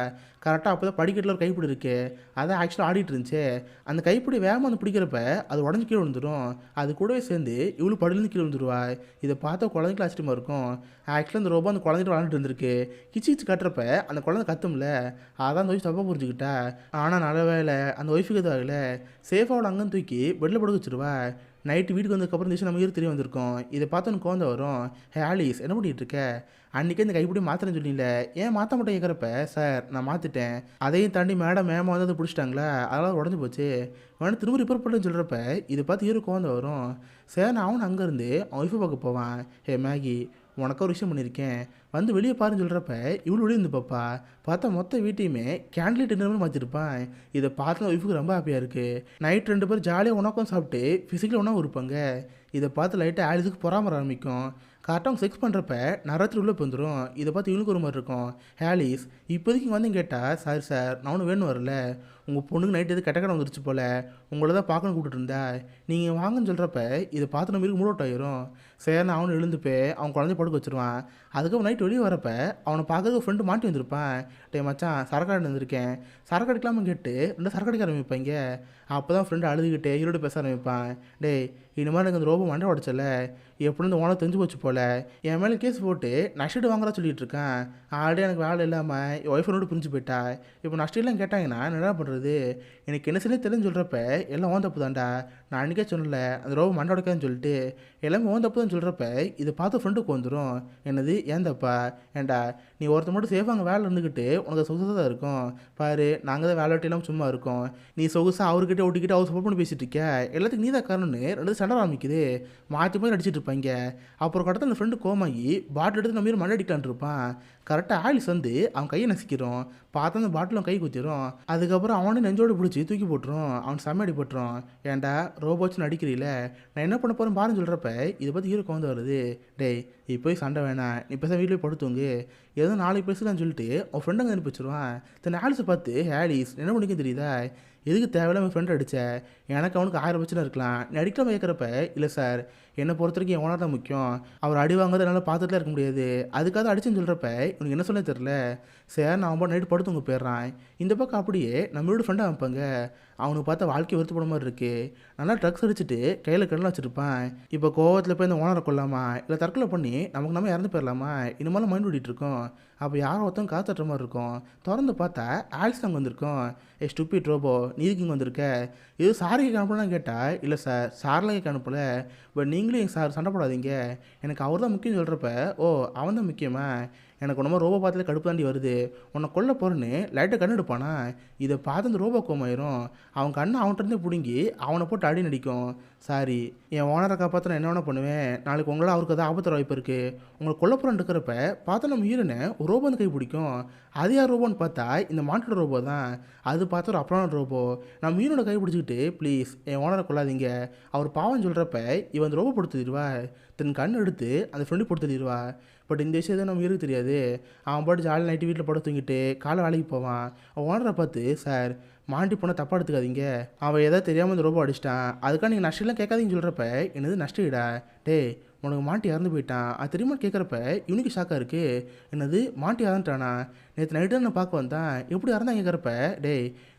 கரெக்டாக அப்போ தான் படிக்கட்டில் ஒரு கைப்பிடி இருக்கு, அதான் ஆக்சுவலாக ஆடிட்டு இருந்துச்சு. அந்த கைப்பிடி வேகமாக வந்து பிடிக்கிறப்ப அது உடஞ்சி கீழே விழுந்துடும். அது கூடவே சேர்ந்து இவ்வளோ படிலேருந்து கீழே விழுந்துருவா. இதை பார்த்தா குழந்தைக்கு ஆச்சரியமாக இருக்கும். ஆக்சுவலாக அந்த ரோபோ அந்த குழந்தைட்டு விளாண்டுட்டு இருந்திருக்கு. கிச்சு கிச்சு கட்டுறப்ப அந்த குழந்தை கத்தும்ல, அதான் அந்த ஒய்ஃப் தப்பாக புரிஞ்சுக்கிட்டா. ஆனால் நல்ல வேலை அந்த ஒய்ஃபுக்கு எதுவும் ஆகலை. சேஃபாவோட அங்கன்னு தூக்கி பெட்டில் படுக்க வச்சிருவா. நைட்டு வீட்டுக்கு வந்ததுக்கப்புறம் இந்த விஷயம் நம்ம தெரிய வந்திருக்கோம். இதை பார்த்து எனக்கு கோவம் வரும். ஹே ஆலிஸ், என்ன பண்ணிகிட்டு இருக்க? அன்றைக்கே இந்த கைப்பிடி மாத்திரன்னு சொன்னீங்களே, ஏன் மாற்ற மாட்டேன் கேட்குறப்ப, சார் நான் மாற்றிட்டேன், அதையும் தாண்டி மேமா வந்து அதை பிடிச்சிட்டாங்களா, அதெல்லாம் உடஞ்சி போச்சு, வேணும் திரும்ப ரிப்பேர் பண்ணுன்னு சொல்கிறப்ப இதை பார்த்து ஹீரோ கோவம் வரும். சார் நான் அவனு அங்கேருந்து அவன் ஒய்ஃபை பார்க்க போவான். ஹே மேகி, உனக்கு ஒரு விஷயம் பண்ணியிருக்கேன், வந்து வெளியே பாருன்னு சொல்கிறப்ப இவ்வளோ வெளியே இருந்து பாப்பா, பார்த்தா மொத்த வீட்டையுமே கேண்டில் டின்னர் மாற்றிருப்பான். இதை பார்த்து ஒய்ஃபுக்கு ரொம்ப ஹாப்பியாக இருக்குது. நைட் 2 பேர் ஜாலியாக உணக்கம் சாப்பிட்டு ஃபிசிக்கலி ஒன்றா இருப்பாங்க. இதை பார்த்து லைட்டாக ஆலிஸுக்கு பொறாம ஆரம்பிக்கும். கரெக்டாக அவங்க செக்ஸ் பண்ணுறப்ப நரத்தில் உள்ளே வந்துடும். இதை பார்த்து இவனுக்கு ஒரு மாதிரி இருக்கும். ஹேலிஸ் இப்போதைக்கு இங்கே வந்து கேட்டால், சாரி சார் நான் ஒன்றும் வேணும் வரல, உங்கள் பொண்ணுக்கு நைட்டு எது கெட்ட கடை வந்துருச்சு போல், உங்களை தான் பார்க்கணும் கூப்பிட்டு இருந்தா, நீங்கள் வாங்கன்னு சொல்கிறப்ப இதை பார்த்து நம்ம மூட் அவுட் ஆயிரும். சரி நான் அவனு எழுந்துப்பே அவன் குழந்தைய படுக்க வச்சுருவான். அதுக்கப்புறம் நைட் வெளியே வரப்ப அவனை பார்க்கறதுக்கு ஃப்ரெண்டு மாட்டி வந்திருப்பான். டே மச்சான் சரக்காடு வந்திருக்கேன், சரக்கு அடிக்கலாமல் கேட்டு 2 சரக்கு அடிக்க ஆரம்பிப்பாங்க. அப்போ தான் ஃப்ரெண்டு அழுதுகிட்டே ஈரோடு பேச ஆரம்பிப்பான். டே இந்த மாதிரி எனக்கு அந்த ரோபோ மண்டை உடச்சல, எப்படி இந்த ஓனர் தெரிஞ்சு போச்சு போல், என் மேலே கேஸ் போட்டு நஷ்டீடு வாங்குறா சொல்லிட்டு இருக்கேன். ஆல்ரெடி எனக்கு வேலை இல்லாமல் என் ஒய்ஃபனோடு பிரிஞ்சு போயிட்டா. இப்போ நஷ்டீடெலாம் கேட்டாங்கன்னா என்ன பண்ணுறது, எனக்கு என்ன செய்ய தெரிஞ்சு சொல்கிறப்ப எல்லாம் ஓன் தப்பு தான்டா, நான் அன்றைக்கே சொன்னல அந்த ரோபோ மண்டை உடைக்காதுன்னு சொல்லிட்டு, எல்லாமே ஓன் தப்பு தான் சொல்கிறப்ப இதை பார்த்து ஃப்ரெண்டுக்கு வந்துடும். என்னது ஏன் தப்பா, ஏன்டா நீ ஒருத்த மட்டும் சேஃபாக அங்கே வேலை இருந்துக்கிட்டு உனக்கு சொகுசாக தான் இருக்கும் பாரு, நாங்கள் தான் வேலை வெட்டிலாம் சும்மா இருக்கோம், நீ சொகுசாக அவர்கிட்ட ஓட்டிக்கிட்டு அவர் சப்போர்ட் பண்ணி பேசிகிட்டு இருக்க, எல்லாத்துக்கும் நீ தான் காரணம்னு 2 சண்டை ஆரம்பிக்குது. மாற்றி போய் நடிச்சிட்டு இருப்பாங்க. அப்புறம் கரெக்டாக அந்த ஃப்ரெண்டு கோமாகி பாட்டில் எடுத்து நம்ம மண்ணை அடிக்கலான் இருப்பான். கரெக்டாக ஆலிஸ் வந்து அவன் கையை நசிக்கிறோம். பார்த்தா அந்த பாட்டில் அவன் கை குத்திரும். அதுக்கப்புறம் அவனே நெஞ்சோடு பிடிச்சி தூக்கி போட்டுரும். அவன் செம்ம அடிபட்டுரும். ஏன்டா ரோபோ வச்சு நடிக்கிறீல, நான் என்ன பண்ண போகிறேன் பாருன்னு சொல்கிறப்ப இதை பற்றி ஹீரோ வந்து வருது. டேய் இப்போ சண்டை வேணாம், நீ பேச வீட்டில் படுத்துவங்க, ஏதோ நாளைக்கு பேசலான்னு சொல்லிட்டு அவன் ஃப்ரெண்டுங்க அனுப்பி வச்சிருவான். தன் ஆலிஸை பார்த்து ஆலிஸ் என்ன பண்ணிக்க தெரியுதா, எதுக்கு தேவையில்ல என் ஃப்ரெண்ட் அடித்த, எனக்கு அவனுக்கு 1000 பிரச்சனை இருக்கலாம், நீ அடிக்காமல் கேட்குறப்ப, இல்லை சார் என்னை பொறுத்த வரைக்கும் என் ஓனர் தான் முக்கியம், அவர் அடி வாங்கிறத என்னால் பார்த்துட்டுலாம் இருக்க முடியாது, அதுக்காக அடிச்சுன்னு சொல்கிறப்ப உனக்கு என்ன சொல்ல தெரில. சார் நான் அவன் நைட்டு படுத்துங்க போயிடுறான். இந்த பக்கம் அப்படியே நம்மளோட ஃப்ரெண்டாக வைப்பாங்க. அவனுக்கு பார்த்தா வாழ்க்கை வெறுத்துப்பட மாதிரி இருக்குது. நல்லா ட்ரக்ஸ் அடிச்சுட்டு கையில் கண்ணெலாம் வச்சுருப்பான். இப்போ கோவத்தில் போய் இந்த ஓனரை கொள்ளாமா, இல்லை தற்கொலை பண்ணி நமக்கு நம்ம இறந்து போயிடலாமா, இனிமேலும் மைண்ட் ஓடிட்டு இருக்கோம். அப்போ யாரோ ஒருத்தவங்க காத்துற மாதிரி இருக்கும். திறந்து பார்த்தா ஆலிஸ் அங்கே வந்திருக்கோம். ஸ்டூபிட் ரோபோ நீதிக்கு இங்கே வந்திருக்க, இது சாரி கேட்க அனுப்பலாம் கேட்டால், இல்லை சார் சார்லாம் கேட்க அனுப்பலை, பட் நீங்களும் எங்கள் சார் சண்டை போடாதீங்க, எனக்கு அவர் தான் முக்கியம் சொல்கிறப்ப, ஓ அவன் தான் முக்கியமா, எனக்கு ஒன்றுமா ரோபோ பார்த்துல கடுப்பு தாண்டி வருது, உன்னை கொல்ல போகிறேன்னு லைட்டாக கண்ணு எடுப்பானா. இதை பார்த்து அந்த ரோபோ கோமாயிரும். அவன் கண்ணை அவன்கிட்டருந்தே பிடுங்கி அவனை போட்டு அடி நடிக்கும். சாரி என் ஓனரை காப்பாற்ற நான் என்ன வேணா பண்ணுவேன், நாளைக்கு உங்களால் அவருக்கு ஏதாவது ஆபத்து வாய்ப்பு இருக்குது, உங்களை கொல்லப்புறம் இருக்கிறப்ப பார்த்தா நம்ம ஹீரோனை ஒரு ரோபோ வந்து கை பிடிக்கும். அது யார் ரோபோன்னு பார்த்தா இந்த மாட்டோட ரோபோ தான். அது பார்த்து ஒரு அப்புறம் ரோபோ நம்ம ஹீரோனை கை பிடிச்சிக்கிட்டு, ப்ளீஸ் என் ஓனரை கொள்ளாதீங்க, அவர் பாவம் சொல்கிறப்ப இவன் அந்த ரோபோ படுத்துடுவா, தன் கண் எடுத்து அந்த ஃப்ரெண்டு படுத்துடுவா. பட் இந்த விஷயம் நம்ம ஹீரோக்கு தெரியாது. அவன் பாட்டு ஜாலியாக நைட்டு வீட்டில் படுத்து தூங்கிட்டு காலை வேலைக்கு போவான். அவன் ஓனரை பார்த்து, சார் மாண்டி போனால் தப்பாக எடுத்துக்காதீங்க, அவன் எதாவது தெரியாமல் இந்த ரோபோ அடிச்சிட்டான், அதுக்காக நீங்கள் நஷ்டம்லாம் கேட்காதீங்கன்னு சொல்கிறப்ப என்னது நஷ்டீடா, டே உனக்கு மாட்டி இறந்து போயிட்டான் அது தெரியுமா கேட்குறப்ப இவனுக்கு ஷாக்காக இருக்குது. என்னது மாட்டி இறந்துட்டானா, நேற்று நைட்டு நான் பார்க்க வந்தான், எப்படி இறந்தான் கேட்குறப்ப, டே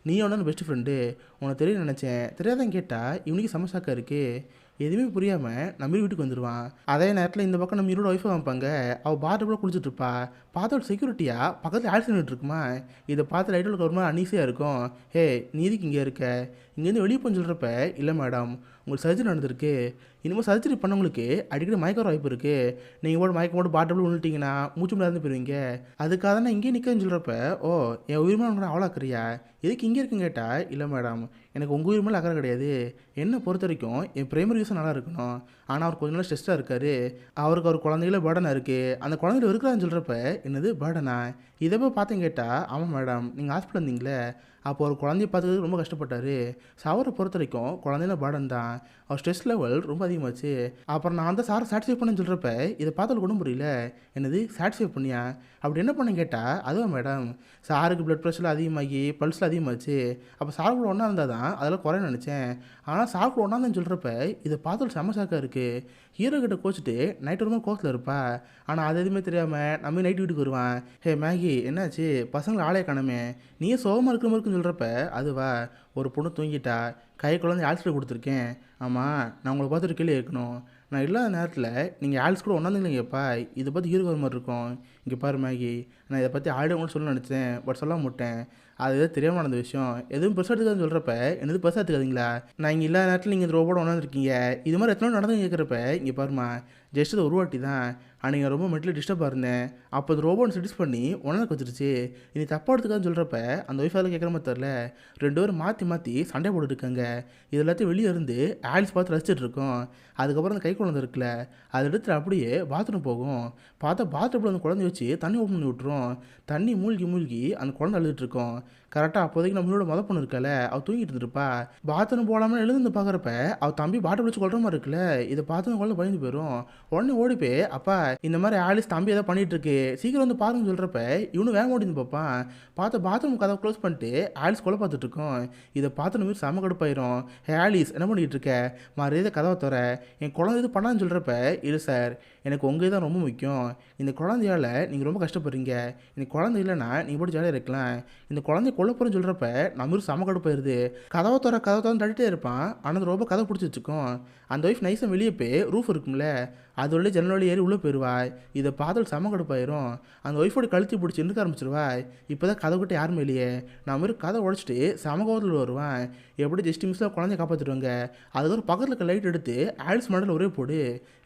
நீ ஒன்று பெஸ்ட் ஃப்ரெண்டு உனக்கு தெரியும் நினச்சேன், தெரியாதான் கேட்டால் இவனுக்கு செம ஷாக்காக இருக்குது. எதுவுமே புரியாமல் நம்ம வீட்டுக்கு வந்துடுவான். அதே நேரத்தில் இந்த பக்கம் நம்ம ஹீரோட ஒய்ஃபை வைப்பாங்க. அவள் பாத்ரூமில் குளிச்சுட்டு இருப்பா. பார்த்தா ஒரு செக்யூரிட்டியாக பக்கத்தில் ஆக்சிடென்ட் நின்றுட்டு இருக்குமா. இதை பார்த்து லைட்டில் ஒரு மாதிரி அன்ஈஸியாக இருக்கும். ஹே நீ இதுக்கு இங்கே இருக்க, இங்கேருந்து வெளியே போன்னு சொல்கிறப்ப, இல்லை மேடம் உங்களுக்கு சர்ஜரி நடந்திருக்கு, இனிமேல் சர்ஜரி பண்ணவங்களுக்கு அடிக்கடி மயக்க வாய்ப்பு இருக்குது, நீங்கள் போட்டு மயக்கம் போட்டு பாட்டில் விழுட்டிங்கன்னா மூச்சு முடியாது இறந்து போயிருவீங்க, அதுக்காக தான் நான் இங்கேயே நிற்கிறேன்னு சொல்கிறப்ப, ஓ என் உரிமை அவ்வளோக்கிறியா, எதுக்கு இங்கே இருக்குன்னு கேட்டால், இல்லை மேடம் எனக்கு உங்கள் உயிர் மேலே அக்கறை கிடையாது, என்னை பொறுத்த வரைக்கும் என் பிரைமரி யூஸும் நல்லா இருக்கணும், ஆனால் அவர் கொஞ்சம் நாள் ஸ்ட்ரெஸ்ஸாக இருக்கார், அவருக்கு அவர் குழந்தைகள பேர்டனாக இருக்குது, அந்த குழந்தைகள் இருக்கிறான்னு சொல்கிறப்ப என்னது பேர்டனா, இதை போய் பார்த்தேன்னு கேட்டால், ஆமாம் மேடம் நீங்கள் ஹாஸ்பிட்டல் வந்தீங்களே அப்போ ஒரு குழந்தைய பார்த்துக்கிறதுக்கு ரொம்ப கஷ்டப்பட்டாரு. அவரை பொறுத்த வரைக்கும் குழந்தைன்னா பேர்டன் தான். அவர் ஸ்ட்ரெஸ் லெவல் ரொம்ப அதிகமாச்சு. அப்புறம் நான் அந்த சாரை சாட்டிஸ்ஃபை பண்ணேன்னு சொல்கிறப்ப இதை பார்த்தாலும் ஒன்றும் புரியல. என்னது சாட்டிஸ்ஃபை பண்ணியா? அப்படி என்ன பண்ணேன்னு கேட்டால், அதுவா மேடம், சாருக்கு பிளட் ப்ரெஷர் அதிகமாகி பல்ஸில் அதிகமாச்சு. அப்போ சார் கூட ஒன்றா இருந்தால் தான் அதெல்லாம் குறைய நினச்சேன். ஆனால் சார் கூட ஒன்றாந்தேன்னு சொல்கிறப்ப இதை பார்த்தாலும் செம்ம ஷாக்காக இருக்குது. ஹீரோ கிட்ட கோச்சிட்டு நைட் ரொம்ப கோவத்தில் இருப்பா. ஆனால் அது எதுவுமே தெரியாமல் நம்ம நைட் வீட்டுக்கு வருவான். ஹே மேகி என்னாச்சு, பசங்களை ஆளே காணாமே, நீயே சோகமாக இருக்கிற மாதிரி இருக்குன்னு சொல்கிறப்ப அதுவா, ஒரு பொண்ணு தூங்கிட்டா, கை குழந்தை ஆல்ஸ்டர் கொடுத்துருக்கேன். ஆமாம், நான் உங்களை பார்த்துட்டு கேள்வி கேட்கணும். நான் இல்லாத நேரத்தில் நீங்கள் ஆல்ஸ் கூட ஒன்றாந்துங்களேங்கப்பா, இதை பற்றி ஹீரோ மாதிரி இருக்கும். இங்கே பாரு மேகி, நான் இதை பற்றி ஆல்ரெடி உங்களுக்கு சொல்ல நினச்சேன், பட் சொல்ல மாட்டேன். அது எதாவது தெரியாமல் நடந்த விஷயம், எதுவும் பெருசாக எடுத்துக்காதுன்னு சொல்கிறப்ப என்னது பெருசாக எடுத்துக்காதீங்களா, நான் இங்கே இல்லாத நேரத்தில் நீங்கள் இந்த ரோபோட ஒன்றாந்துருக்கீங்க, இது மாதிரி எத்தனை நடந்து கேட்குறப்ப இங்கே பாருமா, ஜஸ்ட் அது ஒரு வாட்டி தான். அன்றைக்கி ரொம்ப மென்டலி டிஸ்டர்பாக இருந்தேன். அப்போ அது ரோபோட் செட்டிஸ் பண்ணி ஒன்றா வச்சிருச்சு. இனி தப்பாக எடுத்துக்காதுன்னு சொல்கிறப்ப அந்த ஒய்ஃப் அதில் கேட்குற மாதிரி தெரில. ரெண்டு பேரும் மாற்றி மாற்றி சண்டை போட்டுருக்காங்க. இது எல்லாத்தையும் வெளியே இருந்து ஆலிஸ் பார்த்து ரசிச்சிட்டு இருக்கோம். அதுக்கப்புறம் அந்த கை குழந்தை இருக்குல்ல, அதை எடுத்துட்டு அப்படியே பாத்ரூம் போகும். பார்த்தா பாத்ரூமில் அந்த குழந்தைய வச்சு தண்ணி ஓப்பன் பண்ணி விட்டுரும். தண்ணி மூழ்கி மூழ்கி அந்த குழந்தை அழுதுட்டு இருக்கோம். கரெக்டாக அப்போதைக்கு நம்மளோட பொண்ணு இருக்கல, அவள் தூங்கிட்டு இருந்திருப்பா. பாத்ரூம் போடாமல் எழுந்து பார்க்குறப்ப அவள் தம்பி பாட்டை பிடிச்சி கொள்கிற மாதிரி இருக்குல்ல, இதை பார்த்து குழந்தை பயந்து போயிடும். உடனே ஓடி போய், அப்பா இந்த மாதிரி ஆலிஸ் தம்பி ஏதோ பண்ணிட்டு இருக்கு, சீக்கிரம் வந்து பாருங்கன்னு சொல்கிறப்ப இவனு வேக ஓடிந்து பார்ப்பான். பார்த்து பாத்ரூம் கதை க்ளோஸ் பண்ணிட்டு ஆலிஸ் கொலை பார்த்துட்டு இருக்கோம். இதை பார்த்து நம்ம செம கடுப்பாயிரும். ஹே ஆலிஸ் என்ன பண்ணிட்டு இருக்க, மரியாதை கதவை தர, என் குழந்தை இது பண்ணான்னு சொல்கிறப்ப, இல்லை சார் எனக்கு உங்கள் தான் ரொம்ப முக்கியம், இந்த குழந்தையால் நீங்கள் ரொம்ப கஷ்டப்படுறீங்க, இந்த குழந்தை இல்லைன்னா நீங்கள் போட்டு ஜாலியாக இருக்கலாம், இந்த குழந்தைய கொல்ல போகிறேன்னு சொல்கிறப்ப நம்ம செம கடுப்பாயிருது. கதவை தர தட்டிகிட்டே இருப்பான். ஆனால் ரொம்ப கதை பிடிச்சி வச்சுக்கும். அந்த ஒய்ஃப் நைஸாக வெளியே போய் ரூஃப் இருக்கும்ல, அது வழியே ஜன்னல் வழி ஏறி உள்ளே போயிடுவாய். இதை பார்த்தால் செம கடுப்பாயிரும். அந்த ஒய்ஃபோட கழுத்தி பிடிச்சி இருக்க ஆரம்பிச்சிருவாய். இப்போ தான் கதை கிட்ட யாருமே இல்லையே, நான் மாதிரி கதை உடச்சிட்டு செம கோவத்தில் வருவேன். எப்படி ஜஸ்ட் மிஸ்ஸில் குழந்தைய காப்பாற்றிடுவாங்க. அதுக்கப்புறம் பக்கத்தில் இருக்க லைட் எடுத்து ஆல்ஸ் மாடல் ஒரே போடு.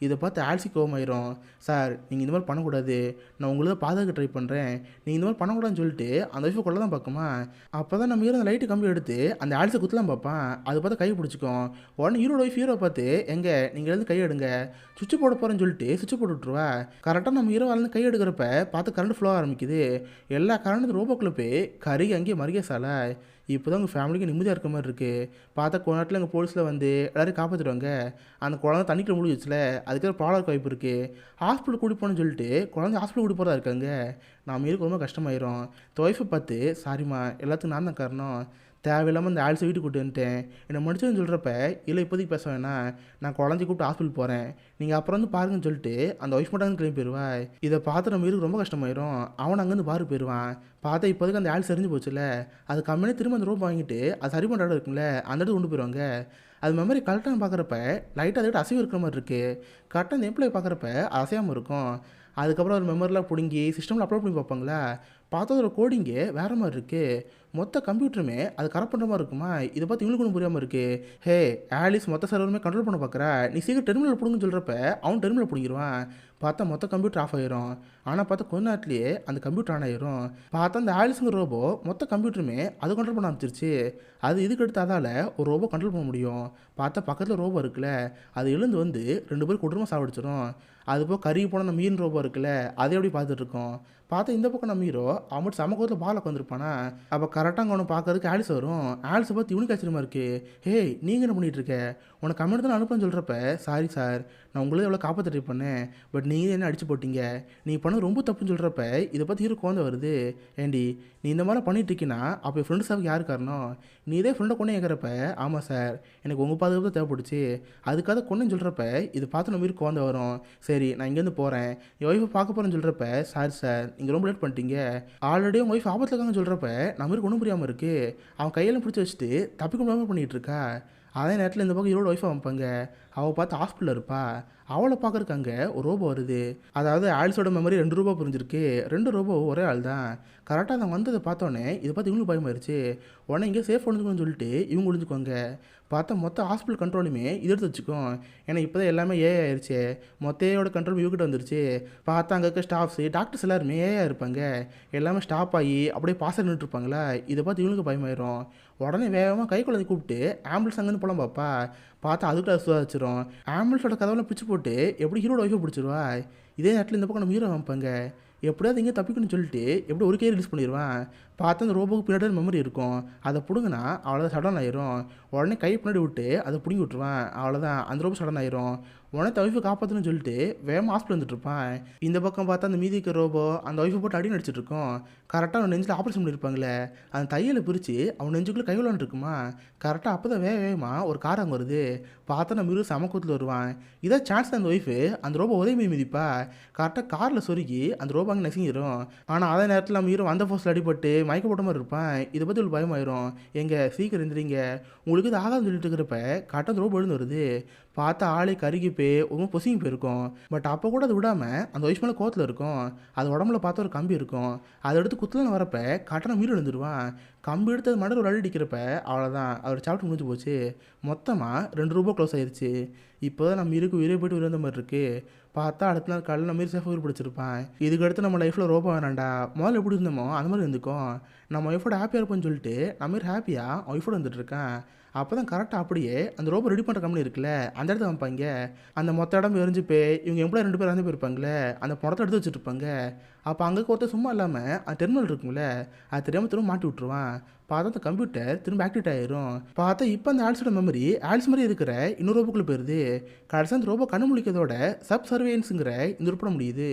இதை பார்த்து ஆல்சி கோவமாயிரும். சார் நீங்கள் இந்த மாதிரி பண்ணக்கூடாது, நான் உங்களுக்கு பாதுகாக்க ட்ரை பண்ணுறேன், நீங்கள் இந்த மாதிரி பண்ணக்கூடாதுன்னு சொல்லிட்டு அந்த ஒய்ஃபை கொள்ள தான் பார்க்குமா. அப்போ தான் நம்ம ஹீரோ அந்த லைட்டு கம்பி எடுத்து அந்த ஆல்ஸை குத்தலாம் பார்ப்பான். அதை பார்த்து கை பிடிச்சிக்கும். உடனே ஹீரோட ஒய்ஃப் ஹீரோ பார்த்து, எங்கே நீங்கள் எழுந்து கை எடுங்க, சுவிட்ச் போட போகிறேன்னு சொல்லிட்டு சுவிட்ச் போட்டு விட்ருவா. கரெக்டாக நம்ம ஹீரோ கை எடுக்கிறப்ப பார்த்து கரண்ட் ஃப்ளோ ஆரம்பிக்குது. எல்லா கரண்ட் ரோபோக்குள்ளே போய் கருகி அங்கேயே மறுகே சாலை. இப்போ தான் உங்கள் ஃபேமிலிக்கு நிம்மதியாக இருக்க மாதிரி இருக்குது. பார்த்தா கொஞ்ச நேரத்தில் எங்கள் போலீஸில் வந்து எல்லோரும் காப்பாற்றிடுவாங்க. அந்த குழந்தை தண்ணிக்குள்ள முடிஞ்சிச்சுல, அதுக்கு ப்ராப்ளம் வாய்ப்பு இருக்குது. ஹாஸ்பிட்டல் கூட்டி போகணும்னு சொல்லிட்டு குழந்தை ஹாஸ்பிட்டல் கூட்டி போகிறதா இருக்காங்க. நம்ம இருக்க ரொம்ப கஷ்டமாயிரும். ஒய்ஃபை பார்த்து, சாரிம்மா எல்லாத்துக்கும் நான் தான் காரணம், தேவையில்லாமல் அந்த ஆல்ஸை வீட்டுக்கு கூட்டு வந்துட்டேன், என்னை முடிச்சதுன்னு சொல்கிறப்ப, இல்லை இப்போதைக்கு பேச வேணாம், நான் குழந்தை கூப்பிட்டு ஹாஸ்பிட்டல் போகிறேன், நீங்கள் அப்புறம் வந்து பாருங்கன்னு சொல்லிட்டு அந்த ஒய்ஃப் மட்டும் வந்து கிளம்பி போயிடுவாய். இதை பார்த்து நம்ம இருக்கு ரொம்ப கஷ்டமாயிரும். அவன் அங்கேருந்து பாரு போயிடுவான். பார்த்தா இப்போதைக்கு அந்த ஆல்ஸ் எரிஞ்சு போச்சுல, அது கம்மியாக திரும்ப அந்த ரோப் வாங்கிட்டு அது சரி பண்ணுற இடம் இருக்குல்ல, அந்த இடத்துக்கு கொண்டு போயிடுவாங்க. அது மெமரி கரெக்டாக பார்க்குறப்ப லைட்டாக அதை விட்டு அசைவு இருக்கிற மாதிரி இருக்குது. கரெக்டாக அந்த எம்ப்ளாய் பார்க்குறப்ப அசையாமல் இருக்கும். அதுக்கப்புறம் ஒரு மெமரிலாம் பிடுங்கி சிஸ்டமில் அப்லோட் பண்ணி பார்ப்பாங்களா, பார்த்தா அதோட கோடிங்கே வேறு மாதிரி இருக்குது. மொத்த கம்ப்யூட்டருமே அது கரெக்ட் பண்ணுற மாதிரி இருக்குமா. இதை பார்த்து இவங்களுக்கு ஒன்றும் புரியாமல் இருக்குது. ஹே ஆலிஸ் மொத்த சர்வருமே கண்ட்ரோல் பண்ண பார்க்குறா, நீ சீக்கிரம் டெர்மினல் பிடுங்கன்னு சொல்கிறப்ப அவன் டெர்மினல் பிடிங்கிடுவான். பார்த்தா மொத்த கம்ப்யூட்டர் ஆஃப் ஆயிரும். ஆனால் பார்த்தா கொஞ்ச நேரத்துலேயே அந்த கம்ப்யூட்டர் ஆன் ஆயிரும். பார்த்தா அந்த ஆலிஸுங்கிற ரோபோ மொத்த கம்ப்யூட்டருமே அது கண்ட்ரோல் பண்ண ஆரம்பிச்சிருச்சு. அது இதுக்கு எடுத்து அதால் ஒரு ரோபோ கண்ட்ரோல் பண்ண முடியும். பார்த்தா பக்கத்தில் ரோபோ இருக்குல்ல, அது எழுந்து வந்து 2 பேர் கொடூரமாக சாவடிச்சிடும். அதுபோல் கருகி போன நம்ம மீன் ரோபோ இருக்குல்ல, அதை எப்படி பார்த்துட்ருக்கோம். பார்த்தா இந்த பக்கம் நம்ம ஹீரோ அவன் மட்டும் சமூகத்தில் பாலுக்கு வந்திருப்பானா. அப்போ கரெக்டாக அங்கே ஒன்று பார்க்கறதுக்கு ஆலிஸ் வரும். ஆலிஸை பார்த்து இவனுக்கு ஆச்சரியமா இருக்குது. ஹே நீங்கள் என்ன பண்ணிகிட்டு இருக்க, உனக்கு கமெண்ட் தான் அனுப்புன்னு சொல்கிறப்ப, சாரி சார் நான் உங்களே எவ்வளோ காப்பாற்ற ட்ரை பண்ணேன், பட் நீங்கள் என்ன அடிச்சு போட்டீங்க, நீங்கள் பண்ணது ரொம்ப தப்புன்னு சொல்கிறப்ப இதை பார்த்து ஹீரோ குழந்தை வருது. ஏண்டி நீ இந்த மாதிரி பண்ணிட்டு இருக்கீன்னா அப்போ என் ஃப்ரெண்டு சாவுக்கு யார் காரணம், நீ இதே ஃப்ரெண்டை கொண்டே கேட்குறப்ப, ஆமாம் சார் எனக்கு உங்கள் பாதுகாப்பு தான் தேவைப்படுச்சு, அதுக்காக கொண்டுன்னு சொல்கிறப்ப இதை பார்த்து நம்ம ஹீரோ குழந்தை வரும். சரி நான் இங்கேருந்து போகிறேன், என் ஒய்ஃபை பார்க்க போகிறேன்னு சொல்கிறப்ப, சாரி சார் நீங்கள் ரொம்ப லேட் பண்ணிட்டீங்க, ஆல்ரெடி உங்கள் ஒய்ஃப் ஆபத்தில் இருக்காங்கன்னு சொல்கிறப்ப நம்ம ஹீரோக்கு ஒன்றும் புரியாமல் இருக்குது. அவன் கையெல்லாம் பிடிச்சி வச்சுட்டு தப்பிக்க முடியாமல் பண்ணிகிட்டு இருக்கா. அதே நேரத்தில் இந்த பக்கம் ஹீரோட ஒய்ஃபை வைப்பாங்க. அவள் பார்த்து ஹாஸ்பிட்டலில் இருப்பா. அவளை பார்க்குறக்கு அங்கே ஒரு ரோபோ வருது. அதாவது ஆலிஸோட மெமரி 2 ரூபா புரிஞ்சிருக்கு. 2 ரோபோ ஒரே ஆள் தான். கரெக்டாக அதை வந்ததை பார்த்தோன்னே இதை பார்த்து இவங்களுக்கு பயமாயிருச்சு. உடனே இங்கே சேஃப் ஒழிஞ்சுக்கணும்னு சொல்லிட்டு இவங்க ஒழிஞ்சுக்குவாங்க. பார்த்தா மொத்த ஹாஸ்பிட்டல் கண்ட்ரோலுமே இது எடுத்து வச்சுக்கோம். ஏன்னா இப்போ தான் எல்லாமே ஏஐ ஆயிடுச்சு. மொத்த ஏயோட கண்ட்ரோல் இவக்கிட்ட வந்துருச்சு. பார்த்தா அங்கே இருக்க ஸ்டாஃப்ஸு டாக்டர்ஸ் எல்லாருமே ஏஐ இருப்பாங்க. எல்லாமே ஸ்டாப் ஆகி அப்படியே பாஸ் நின்றுருப்பாங்களா. இதை பார்த்து இவங்களுக்கு பயமாயிரும். உடனே வேகமாக கை குழந்தை கூப்பிட்டு ஆம்புலன்ஸ் அங்கேருந்து போகலாம் பார்ப்பா. பார்த்தா அதுக்கிட்ட சுதாரிச்சிரும். ஆம்புலன்ஸோட கதவெல்லாம் பிடிச்சி போட்டு எப்படி ஹீரோட ஒய்ஃபை பிடிச்சிருவா. இதே நேரத்தில் இந்த பக்கம் நம்ம ஹீரோ வைப்பாங்க. எப்படியாவது இங்கே தப்பிக்கணும்னு சொல்லிட்டு எப்படி ஒரு கை ரிலீஸ் பண்ணிடுவான். பார்த்தா அந்த ரோபோக்கு பின்னாடி மெமரி இருக்கும். அதை பிடுங்கினா அவ்வளோதான் சடன் ஆயிரும். உடனே கை பின்னாடி விட்டு அதை பிடுங்கி விட்டுருவான். அவ்வளோதான் அந்த ரோபோ சடன் ஆயிரும். உடனே ஒய்ஃபை காப்பாற்றணும்னு சொல்லிட்டு வேகமாக ஹாஸ்பிட்டல் வந்துட்டு இருப்பான். இந்த பக்கம் பார்த்தா அந்த மீதி இருக்க ரோபோ அந்த ஒய்ஃபை போட்டு அடி நடிச்சிட்டு இருக்கோம். கரெக்டாக அவன் நெஞ்சில் ஆப்ரேஷன் பண்ணியிருப்பாங்களே அந்த தையலை பிரித்து அவன் நெஞ்சுக்குள்ளே கை விளாண்டுருக்குமா. கரெக்டாக அப்போ தான் வேகமாக ஒரு கார் அங்கே வருது. பார்த்தா நம்ம ஹீரோ சமக்கூத்தில் வருவான். இதான் சான்ஸ் அந்த ஒய்ஃபு அந்த ரோபோ உதவி மிதிப்பா. கரெக்டாக காரில் சொருகி அந்த ரோபோ அங்கே நெசிங்கிடும். ஆனால் அதே நேரத்தில் நம்ம ஹீரோ அந்த ஃபோர்ஸில் அடிபட்டு மயக்க போட்ட மாதிரி இருப்பான். இதை பற்றி ஒரு பயமாயிரும். எங்க சீக்கிரம் இருந்துறீங்க, உங்களுக்கு இது ஆகாதுன்னு சொல்லிட்டு இருக்கிறப்ப கரெக்டாக அந்த ரோபோ எழுந்து வருது. பார்த்தா ஆளே கருகி போய் ரொம்ப பொசிங்க போயிருக்கும். பட் அப்போ கூட அதை விடாமல் அந்த ஒய்ஃப் மேலே கோத்தில் இருக்கும். அது உடம்புல பார்த்தா ஒரு கம்பி இருக்கும். அதை எடுத்து குத்துலன்னு வரப்ப கட்டணம் மீறி எழுந்துருவான். கம்பி எடுத்து அது மடல் ஒரு அடி அடிக்கிறப்ப அவ்வளோதான் அவர் சாப்பிட்டு முடிஞ்சு போச்சு. மொத்தமாக ₹2 க்ளோஸ் ஆயிடுச்சு. இப்போ தான் நம்ம இருக்கு உயிரே போய்ட்டு உயிர் வந்த மாதிரி இருக்குது. பார்த்தா அடுத்த நாள் காலையில் நம்ம சேஃபாக உயிர் பிடிச்சிருப்பான். இதுக்கு அடுத்து நம்ம லைஃப்பில் ரோபோ வேணாண்டா, முதல்ல எப்படி இருந்தோமோ அந்த மாதிரி இருந்துக்கும். நம்ம ஒய்ஃபோட ஹாப்பியாக இருப்போம்னு சொல்லிட்டு நம்ம ஹாப்பியாக ஒய்ஃபோட வந்துட்டு இருக்கேன். அப்போ தான் கரெக்டாக அப்படியே அந்த ரோபோ ரெடி பண்ணுற கம்பெனி இருக்குல்ல அந்த இடத்துல வைப்பாங்க. அந்த மொத்த இடம் எரிஞ்சு போய் இவங்க எம்ப்ளாயி 2 பேர் இறந்து போயிருப்பாங்களே அந்த பணத்தை எடுத்து வச்சுருப்பாங்க. அப்போ அங்கே ஒருத்தர் சும்மா இல்லாமல் அந்த டெர்மினல் இருக்குங்கள அது தெரியாமல் திரும்ப மாட்டி விட்ருவான். பார்த்தா அந்த கம்ப்யூட்டர் திரும்ப ஆக்டிவேட் ஆயிரும். பார்த்தா இப்போ அந்த ஆல்ஸோட மெமரி ஆல்ஸ் மாதிரி இருக்கிற இன்னொரு ரோபோக்குள்ளே போயிடுது. கடைசி அந்த ரோபோ கண்ணு முழிக்கிறதோட சப் சர்வேயன்ஸுங்கிற இந்த உருப்பட முடியுது.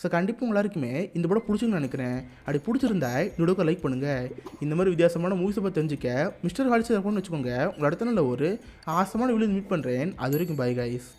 ஸோ கண்டிப்பாக எல்லாருக்குமே இந்த படம் பிடிச்சிங்கன்னு நினைக்கிறேன். அப்படி பிடிச்சிருந்தா இந்த வீடியோக்கு லைக் பண்ணுங்கள். இந்த மாதிரி வித்தியாசமான மூவிஸை பற்றி தெரிஞ்சுக்க மிஸ்டர் ஹாலிஸ் இருக்கும்னு வச்சுக்கோங்க. உங்கள் அடுத்த நாள் ஒரு ஆசமான வீடியோ மீட் பண்ணுறேன். அது வரைக்கும் பை கைஸ்.